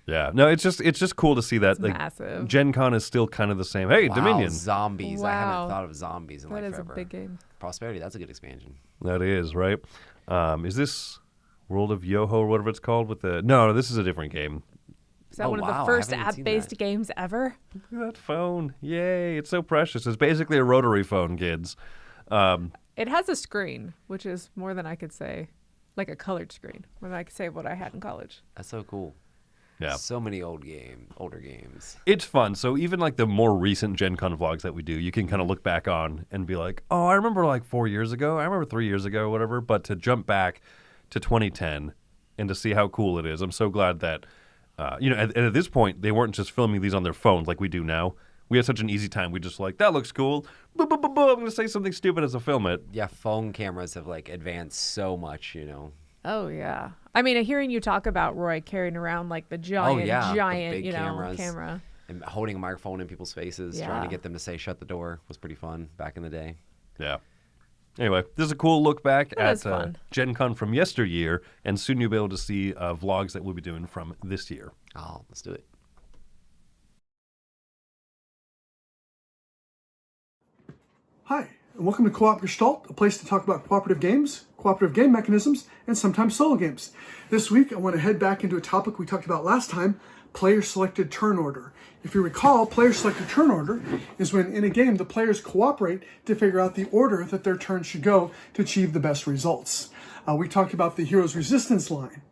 Yeah. No, it's just cool to see that. It's like, massive. Gen Con is still kind of the same. Hey, Wow, Dominion. Zombies. I Wow. haven't thought of zombies in That like is forever. a big game. Prosperity. That's a good expansion. That is, right? Is this World of Yoho or whatever it's called with the... No, this is a different game. Is that one of wow, the I first haven't even seen app-based that. games ever? Look at that phone. Yay, it's so precious. It's basically a rotary phone, kids. It has a screen, which is more than I could say. Like a colored screen. More than I could say what I had in college. That's so cool. Yeah. So many older games. It's fun. So even like the more recent Gen Con vlogs that we do, you can kind of look back on and be like, oh, I remember like 4 years ago. I remember 3 years ago, whatever. But to jump back to 2010 and to see how cool it is, I'm so glad that, at this point, they weren't just filming these on their phones like we do now. We had such an easy time. We just like, that looks cool. Boom, boom, boom, boom. I'm going to say something stupid as I film it. Yeah, phone cameras have like advanced so much, Oh, yeah. I mean, hearing you talk about Roy carrying around like the giant, the big camera. And holding a microphone in people's faces, trying to get them to say shut the door was pretty fun back in the day. Yeah. Anyway, this is a cool look back at Gen Con from yesteryear, and soon you'll be able to see vlogs that we'll be doing from this year. Oh, let's do it. Hi, and welcome to Co-op Gestalt, a place to talk about cooperative games, cooperative game mechanisms, and sometimes solo games. This week, I want to head back into a topic we talked about last time, player-selected turn order. If you recall, player-selected turn order is when in a game the players cooperate to figure out the order that their turn should go to achieve the best results. We talked about the hero's resistance line.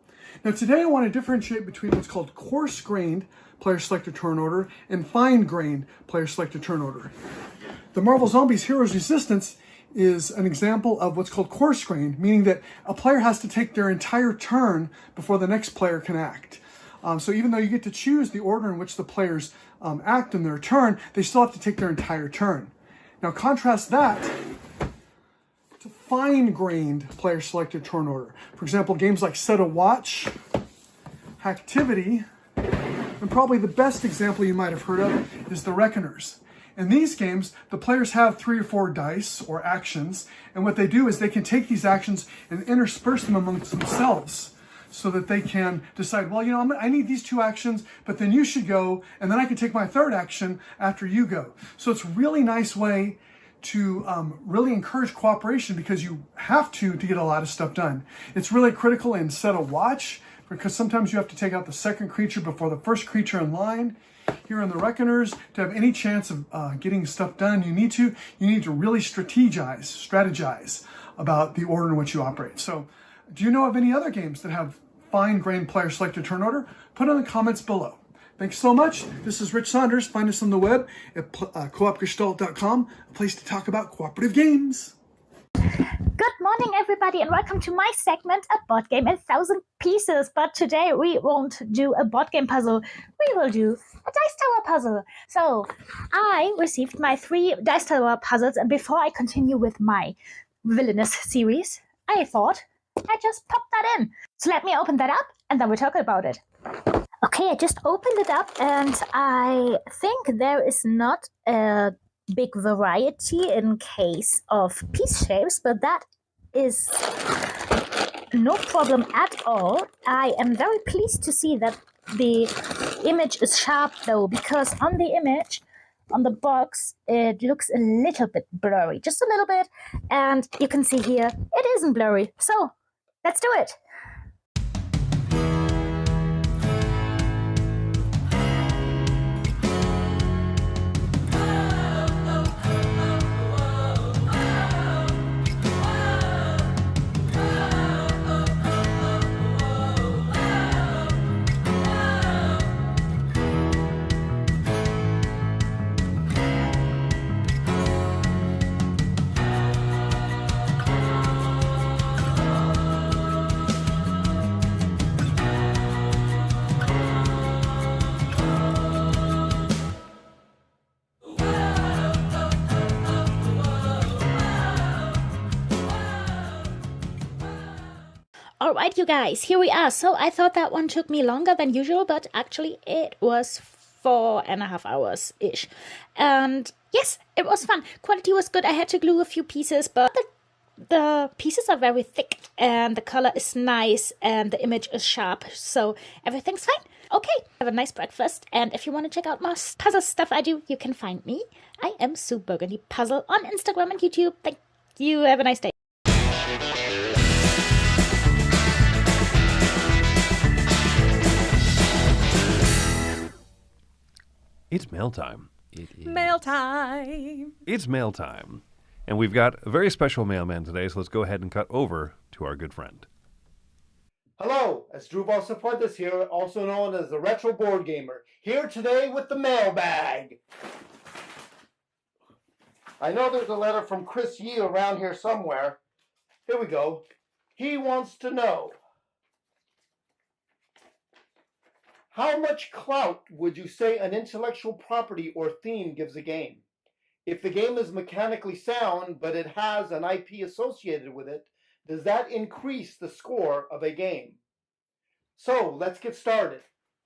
Now today I want to differentiate between what's called coarse-grained player-selected turn order and fine-grained player-selected turn order. The Marvel Zombies Hero's Resistance is an example of what's called coarse-grained, meaning that a player has to take their entire turn before the next player can act. So even though you get to choose the order in which the players act in their turn, they still have to take their entire turn. Now contrast that to fine-grained player-selected turn order. For example, games like Set a Watch, Hacktivity, and probably the best example you might have heard of is the Reckoners. In these games, the players have 3 or 4 dice or actions, and what they do is they can take these actions and intersperse them amongst themselves so that they can decide, well, I need these 2 actions, but then you should go, and then I can take my 3rd action after you go. So it's a really nice way to really encourage cooperation because you have to get a lot of stuff done. It's really critical in Set a Watch because sometimes you have to take out the second creature before the first creature in line. Here in the Reckoners, to have any chance of getting stuff done, you need to really strategize about the order in which you operate. So, do you know of any other games that have fine-grained player-selected turn order? Put it in the comments below. Thanks so much. This is Rich Saunders. Find us on the web at coopgestalt.com, a place to talk about cooperative games. Good morning, everybody, and welcome to my segment, A Board Game in 1,000 Pieces. But today we won't do a board game puzzle. We will do a dice tower puzzle. So I received my 3 dice tower puzzles, and before I continue with my villainous series, I thought I'd just pop that in. So let me open that up, and then we'll talk about it. Okay, I just opened it up, and I think there is not a big variety in case of piece shapes, but that is no problem at all. I am very pleased to see that the image is sharp though, because on the image, on the box, it looks a little bit blurry, just a little bit, and you can see here it isn't blurry. So let's do it. Alright, you guys, here we are. So I thought that one took me longer than usual, but actually it was 4.5 hours-ish. And yes, it was fun. Quality was good. I had to glue a few pieces, but the pieces are very thick, and the color is nice, and the image is sharp, so everything's fine. Okay, have a nice breakfast, and if you want to check out more puzzle stuff I do, you can find me. I am Sue Burgundy Puzzle on Instagram and YouTube. Thank you. Have a nice day. It's mail time. Mail time. It's mail time. And we've got a very special mailman today, so let's go ahead and cut over to our good friend. Hello, it's Drew Valsafuentes here, also known as the Retro Board Gamer, here today with the mailbag. I know there's a letter from Chris Yee around here somewhere. Here we go. He wants to know, how much clout would you say an intellectual property or theme gives a game? If the game is mechanically sound, but it has an IP associated with it, does that increase the score of a game? So, let's get started.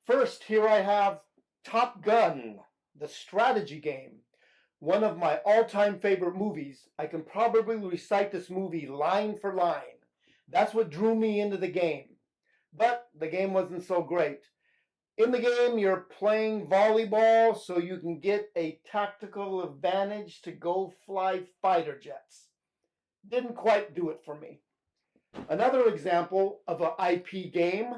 First, here I have Top Gun, the strategy game. One of my all-time favorite movies. I can probably recite this movie line for line. That's what drew me into the game. But the game wasn't so great. In the game, you're playing volleyball so you can get a tactical advantage to go fly fighter jets. Didn't quite do it for me. Another example of an IP game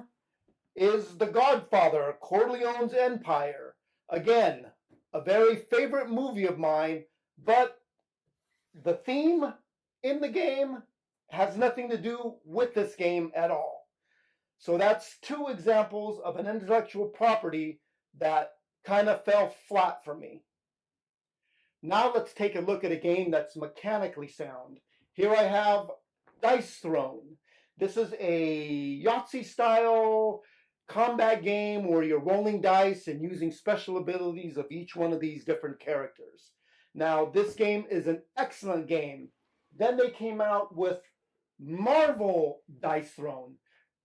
is The Godfather, Corleone's Empire. Again, a very favorite movie of mine, but the theme in the game has nothing to do with this game at all. So that's two examples of an intellectual property that kind of fell flat for me. Now let's take a look at a game that's mechanically sound. Here I have Dice Throne. This is a Yahtzee style combat game where you're rolling dice and using special abilities of each one of these different characters. Now, this game is an excellent game. Then they came out with Marvel Dice Throne,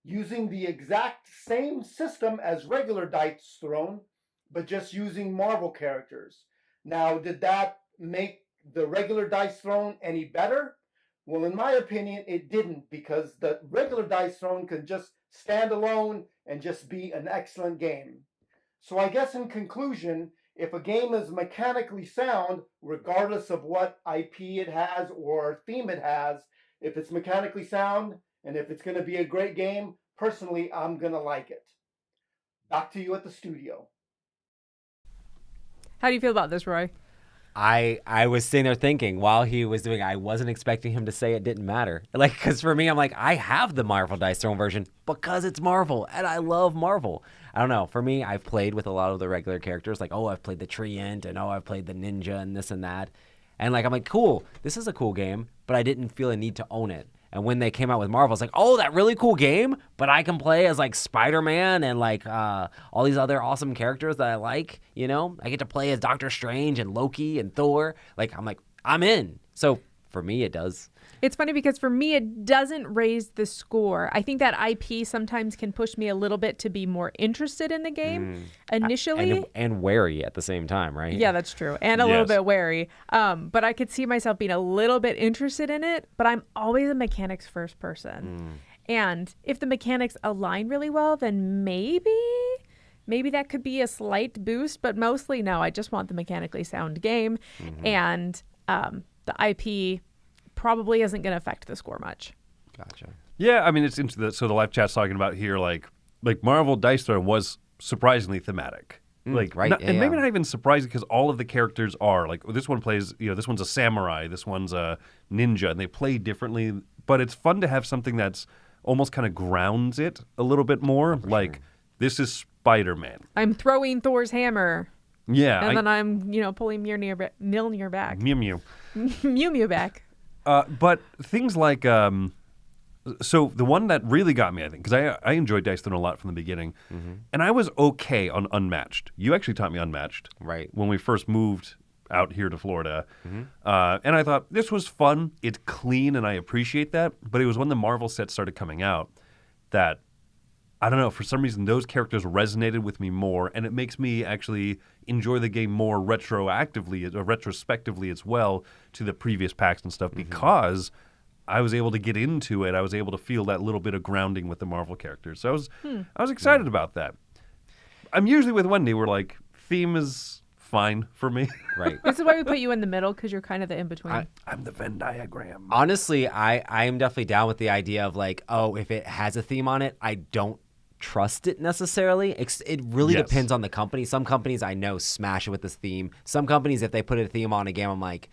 using the exact same system as regular Dice Throne, but just using Marvel characters. Now, did that make the regular Dice Throne any better? Well, in my opinion, it didn't, because the regular Dice Throne can just stand alone and just be an excellent game. So I guess in conclusion, if a game is mechanically sound, regardless of what IP it has or theme it has, if it's mechanically sound and if it's going to be a great game, personally, I'm going to like it. Back to you at the studio. How do you feel about this, Roy? I was sitting there thinking while he was doing, I wasn't expecting him to say it didn't matter. Like, because for me, I'm like, I have the Marvel Dice Throne version because it's Marvel and I love Marvel. I don't know. For me, I've played with a lot of the regular characters. Like, oh, I've played the Treant and oh, I've played the Ninja and this and that. And like, I'm like, cool, this is a cool game, but I didn't feel a need to own it. And when they came out with Marvel, it's like, oh, that really cool game, but I can play as like Spider-Man and like all these other awesome characters that I like, you know? I get to play as Doctor Strange and Loki and Thor. Like, I'm in. So for me, it does. It's funny because for me, it doesn't raise the score. I think that IP sometimes can push me a little bit to be more interested in the game initially. And wary at the same time, right? Yeah, that's true. And a little bit wary. But I could see myself being a little bit interested in it, but I'm always a mechanics first person. And if the mechanics align really well, then maybe that could be a slight boost, but mostly no, I just want the mechanically sound game. And the IP probably isn't going to affect the score much. Gotcha. Yeah, I mean, it's into the live chat's talking about here, like Marvel Dice Throne was surprisingly thematic. Right. And maybe not even surprising because all of the characters are like, this one plays, this one's a samurai, this one's a ninja, and they play differently. But it's fun to have something that's almost kind of grounds it a little bit more. This is Spider-Man. I'm throwing Thor's hammer. Yeah. And then I'm, pulling Mjolnir back. Mew Mew. Mew Mew back. But things like, so the one that really got me, I think, because I enjoyed Dice Throne a lot from the beginning, and I was okay on Unmatched. You actually taught me Unmatched, right? When we first moved out here to Florida, and I thought this was fun. It's clean, and I appreciate that. But it was when the Marvel sets started coming out that, I don't know, for some reason those characters resonated with me more, and it makes me actually enjoy the game more retrospectively as well to the previous packs and stuff because I was able to get into it. I was able to feel that little bit of grounding with the Marvel characters. So I was excited about that. I'm usually with Wendy. We're like, theme is fine for me. Right. This is why we put you in the middle because you're kind of the in-between. I'm the Venn diagram. Honestly, I am definitely down with the idea of like, oh, if it has a theme on it, I don't trust it necessarily. It really depends on the company. Some companies I know smash it with this theme. Some companies, if they put a theme on a game, I'm like,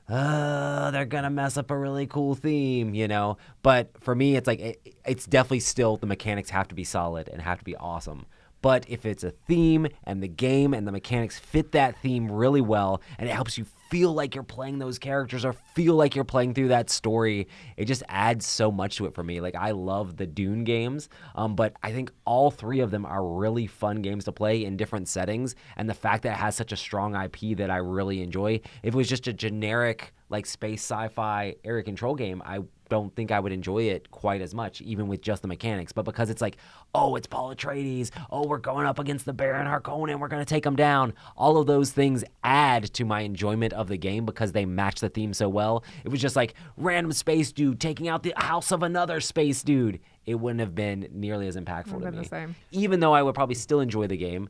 they're gonna mess up a really cool theme, you know. But for me, it's like it's definitely still the mechanics have to be solid and have to be awesome. But if it's a theme and the game and the mechanics fit that theme really well, and it helps you feel like you're playing those characters or feel like you're playing through that story, it just adds so much to it for me. Like, I love the Dune games, but I think all three of them are really fun games to play in different settings. And the fact that it has such a strong IP that I really enjoy, if it was just a generic like space sci-fi area control game, I don't think I would enjoy it quite as much, even with just the mechanics. But because it's like, oh, it's Paul Atreides, oh, we're going up against the Baron Harkonnen, we're going to take him down. All of those things add to my enjoyment of the game because they match the theme so well. It was just like random space dude taking out the house of another space dude. It wouldn't have been nearly as impactful to me. The same. Even though I would probably still enjoy the game,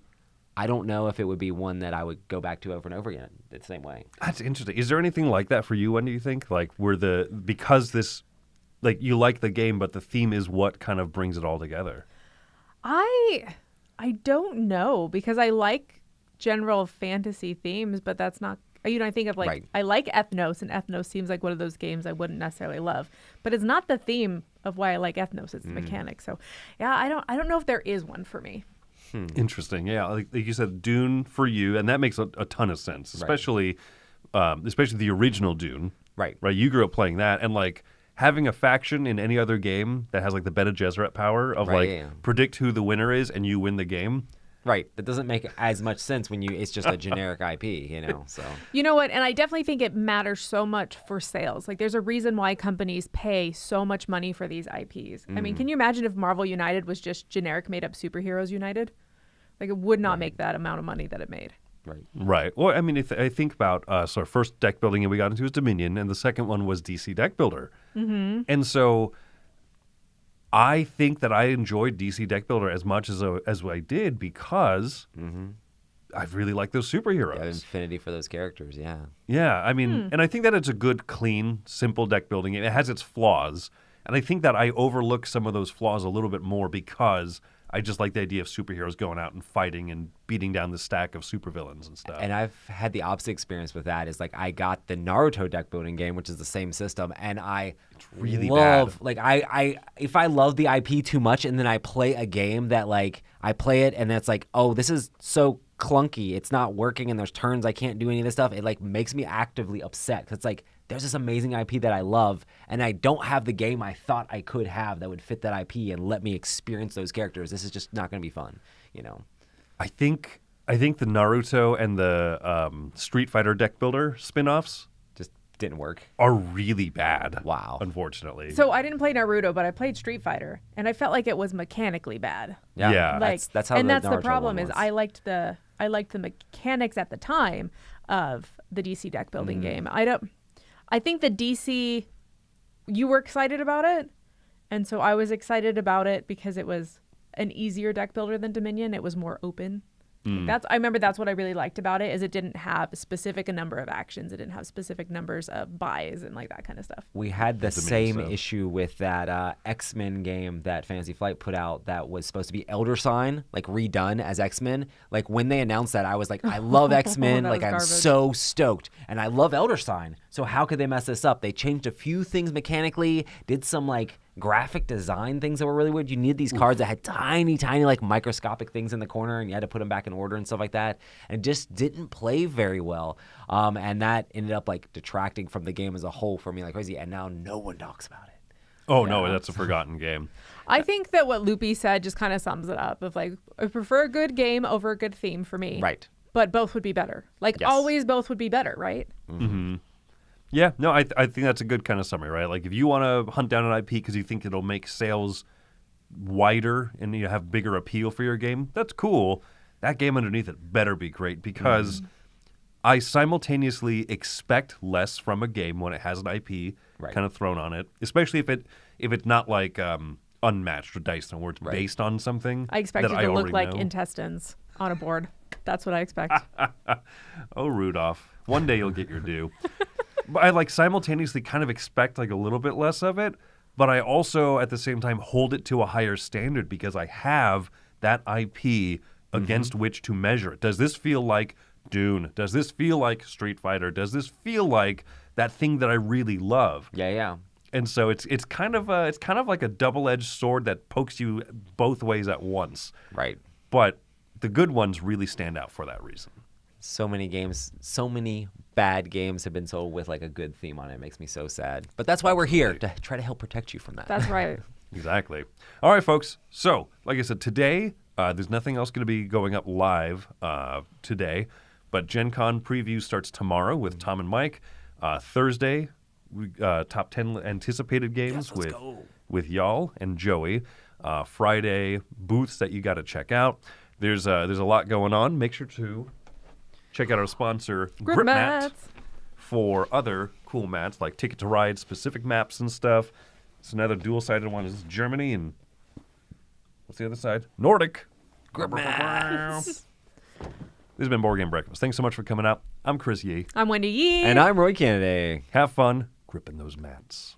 I don't know if it would be one that I would go back to over and over again the same way. That's interesting. Is there anything like that for you, Wendy, you think? Like, because this, like, you like the game, but the theme is what kind of brings it all together? I don't know, because I like general fantasy themes, but that's not, I think of like, Right. I like Ethnos, and Ethnos seems like one of those games I wouldn't necessarily love, but it's not the theme of why I like Ethnos, it's the mechanics. So yeah, I don't know if there is one for me. Interesting. Yeah, like you said, Dune for you, and that makes a ton of sense, especially the original Dune. Right. Right. You grew up playing that, and like having a faction in any other game that has like the Bene Gesserit power of predict who the winner is and you win the game. Right. That doesn't make as much sense when it's just a generic IP, you know. So You know what? And I definitely think it matters so much for sales. Like, there's a reason why companies pay so much money for these IPs. I mean, can you imagine if Marvel United was just generic made up superheroes United? Like, it would not make that amount of money that it made. Right. Well, I mean, if I think about so our first deck building game we got into was Dominion, and the second one was DC Deck Builder. Mm-hmm. And so I think that I enjoyed DC Deck Builder as much as I did because I really like those superheroes. Yeah, infinity for those characters, yeah. Yeah, I mean, and I think that it's a good, clean, simple deck building game. It has its flaws, and I think that I overlook some of those flaws a little bit more because I just like the idea of superheroes going out and fighting and beating down the stack of supervillains and stuff. And I've had the opposite experience with that. Is like I got the Naruto deck building game, which is the same system, and it's really love, bad. Like I if I love the IP too much and then I play a game that like I play it and it's like, oh, this is so clunky, it's not working, and there's turns I can't do any of this stuff. It like makes me actively upset because it's like there's this amazing IP that I love, and I don't have the game I thought I could have that would fit that IP and let me experience those characters. This is just not going to be fun, you know. I think the Naruto and the Street Fighter deck builder spin-offs just didn't work. Are really bad. Wow. Unfortunately. So I didn't play Naruto, but I played Street Fighter, and I felt like it was mechanically bad. Yeah. Like, that's how. And that's the Naruto problem one is was. I liked the mechanics at the time of the DC deck building game. I think the DC, you were excited about it, and so I was excited about it because it was an easier deck builder than Dominion. It was more open. I remember that's what I really liked about it, is it didn't have a number of actions. It didn't have specific numbers of buys and like that kind of stuff. We had the same issue with that X-Men game that Fantasy Flight put out that was supposed to be Elder Sign, like redone as X-Men. Like when they announced that, I was like, I love X-Men. That Like was I'm garbage. so stoked. And I love Elder Sign. So how could they mess this up? They changed a few things mechanically, did some like graphic design things that were really weird. You needed these cards that had tiny like microscopic things in the corner, and you had to put them back in order and stuff like that, and just didn't play very well. And that ended up like detracting from the game as a whole for me like crazy, and now no one talks about it. Oh, no, that's a forgotten game. I think that what Loopy said just kind of sums it up of like, I prefer a good game over a good theme for me. Right. But both would be better. Like always both would be better, right? Mm-hmm. Yeah, no, I think that's a good kind of summary, right? Like if you want to hunt down an IP because you think it'll make sales wider and you have bigger appeal for your game, that's cool. That game underneath it better be great because I simultaneously expect less from a game when it has an IP kind of thrown on it, especially if it's not like Unmatched or Dice Throne, where it's based on something. I expect that it to look already like know. intestines on a board. That's what I expect. Oh, Rudolph. One day you'll get your due. But I like simultaneously kind of expect like a little bit less of it, but I also at the same time hold it to a higher standard because I have that IP against which to measure it. Does this feel like Dune? Does this feel like Street Fighter? Does this feel like that thing that I really love. Yeah. And so it's kind of like a double-edged sword that pokes you both ways at once. Right. But the good ones really stand out for that reason. So many games, so many bad games have been sold with like a good theme on it. It makes me so sad. But that's why we're here, to try to help protect you from that. That's right. Exactly. All right, folks. So, like I said, today, there's nothing else going to be going up live today. But Gen Con preview starts tomorrow with Tom and Mike. Thursday, top 10 anticipated games with y'all and Joey. Friday, booths that you got to check out. There's a lot going on. Make sure to check out our sponsor, Grip Mats, for other cool mats like Ticket to Ride specific maps and stuff. It's another dual-sided one. This is Germany, and what's the other side? Nordic. Grip Mats. This has been Board Game Breakfast. Thanks so much for coming out. I'm Chris Yee. I'm Wendy Yee. And I'm Roy Kennedy. Have fun gripping those mats.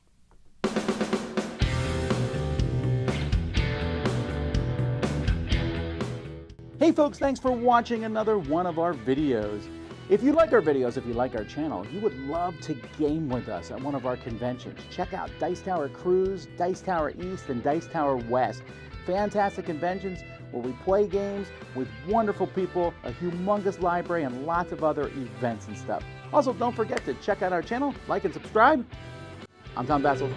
Hey folks, thanks for watching another one of our videos. If you like our videos, if you like our channel, you would love to game with us at one of our conventions. Check out Dice Tower Cruise, Dice Tower East, and Dice Tower West. Fantastic conventions where we play games with wonderful people, a humongous library, and lots of other events and stuff. Also, don't forget to check out our channel, like and subscribe. I'm Tom Bassel.